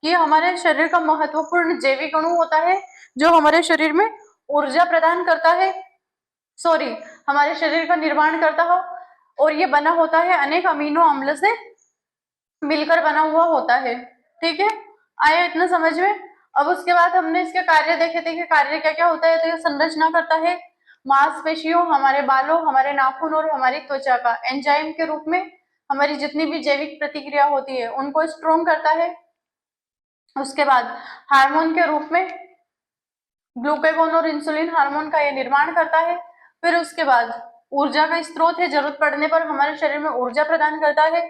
ये हमारे शरीर का महत्वपूर्ण जैविक अणु होता है, जो हमारे शरीर में ऊर्जा प्रदान करता है, सॉरी, हमारे शरीर का निर्माण करता हो, और ये बना होता है अनेक अमीनो अम्ल से मिलकर बना हुआ होता है। ठीक है, आया इतना समझ में। अब उसके बाद हमने इसके कार्य देखे थे कि कार्य क्या क्या होता है। तो ये संरचना करता है मांसपेशियों, हमारे बालों, हमारे नाखून और हमारी त्वचा का। एंजाइम के रूप में हमारी जितनी भी जैविक प्रतिक्रिया होती है उनको स्ट्रोंग करता है। उसके बाद हार्मोन के रूप में ग्लूकागोन और इंसुलिन हार्मोन का ये निर्माण करता है। फिर उसके बाद ऊर्जा का स्रोत है, जरूरत पड़ने पर हमारे शरीर में ऊर्जा प्रदान करता है।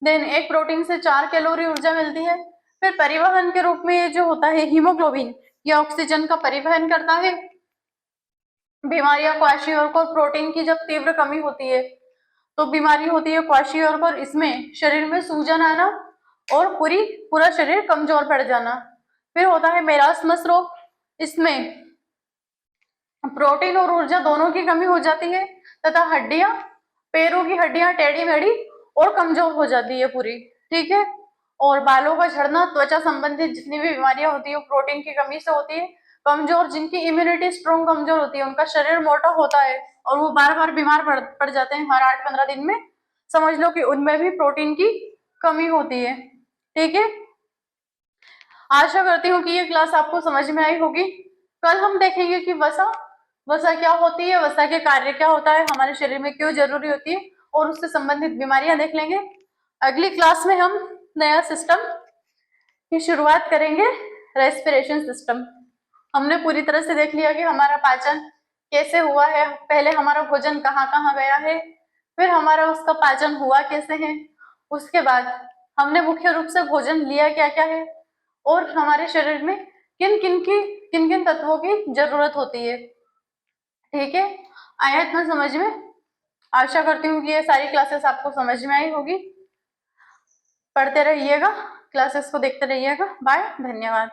देन एक प्रोटीन से 4 कैलोरी ऊर्जा मिलती है। फिर परिवहन के रूप में ये जो होता है हीमोग्लोबिन, ये ऑक्सीजन का परिवहन करता है। बीमारियां क्वाशियोरकोर, प्रोटीन की जब तीव्र कमी होती है तो बीमारी होती है क्वाशियोरकोर, इसमें शरीर में सूजन आना और पूरा शरीर कमजोर पड़ जाना। फिर होता है मेरास्मस रोग, इसमें प्रोटीन और ऊर्जा दोनों की कमी हो जाती है तथा हड्डियां, पैरों की हड्डियां टेढ़ी मेढ़ी और कमजोर हो जाती है पूरी। ठीक है, और बालों का झड़ना, त्वचा संबंधित जितनी भी बीमारियां होती है वो प्रोटीन की कमी से होती है। कमजोर, जिनकी इम्यूनिटी स्ट्रॉन्ग कमजोर होती है, उनका शरीर मोटा होता है और वो बार बार बीमार पड़ जाते हैं हर 8-15 दिन में, समझ लो कि उनमें भी प्रोटीन की कमी होती है। ठीक है, आशा करती हूँ कि ये क्लास आपको समझ में आई होगी। कल हम देखेंगे कि वसा वसा क्या होती है, वसा के कार्य क्या होता है, हमारे शरीर में क्यों जरूरी होती है, और उससे संबंधित बीमारियां देख लेंगे। अगली क्लास में हम नया सिस्टम की शुरुआत करेंगे, रेस्पिरेशन सिस्टम। हमने पूरी तरह से देख लिया कि हमारा पाचन कैसे हुआ है, पहले हमारा भोजन कहाँ कहाँ गया है, फिर हमारा उसका पाचन हुआ कैसे है, उसके बाद हमने मुख्य रूप से भोजन लिया क्या क्या है, और हमारे शरीर में किन किन तत्वों की जरूरत होती है। ठीक है, आया इतना समझ में। आशा करती हूँ कि ये सारी क्लासेस आपको समझ में आई होगी। पढ़ते रहिएगा, क्लासेस को देखते रहिएगा। बाय, धन्यवाद।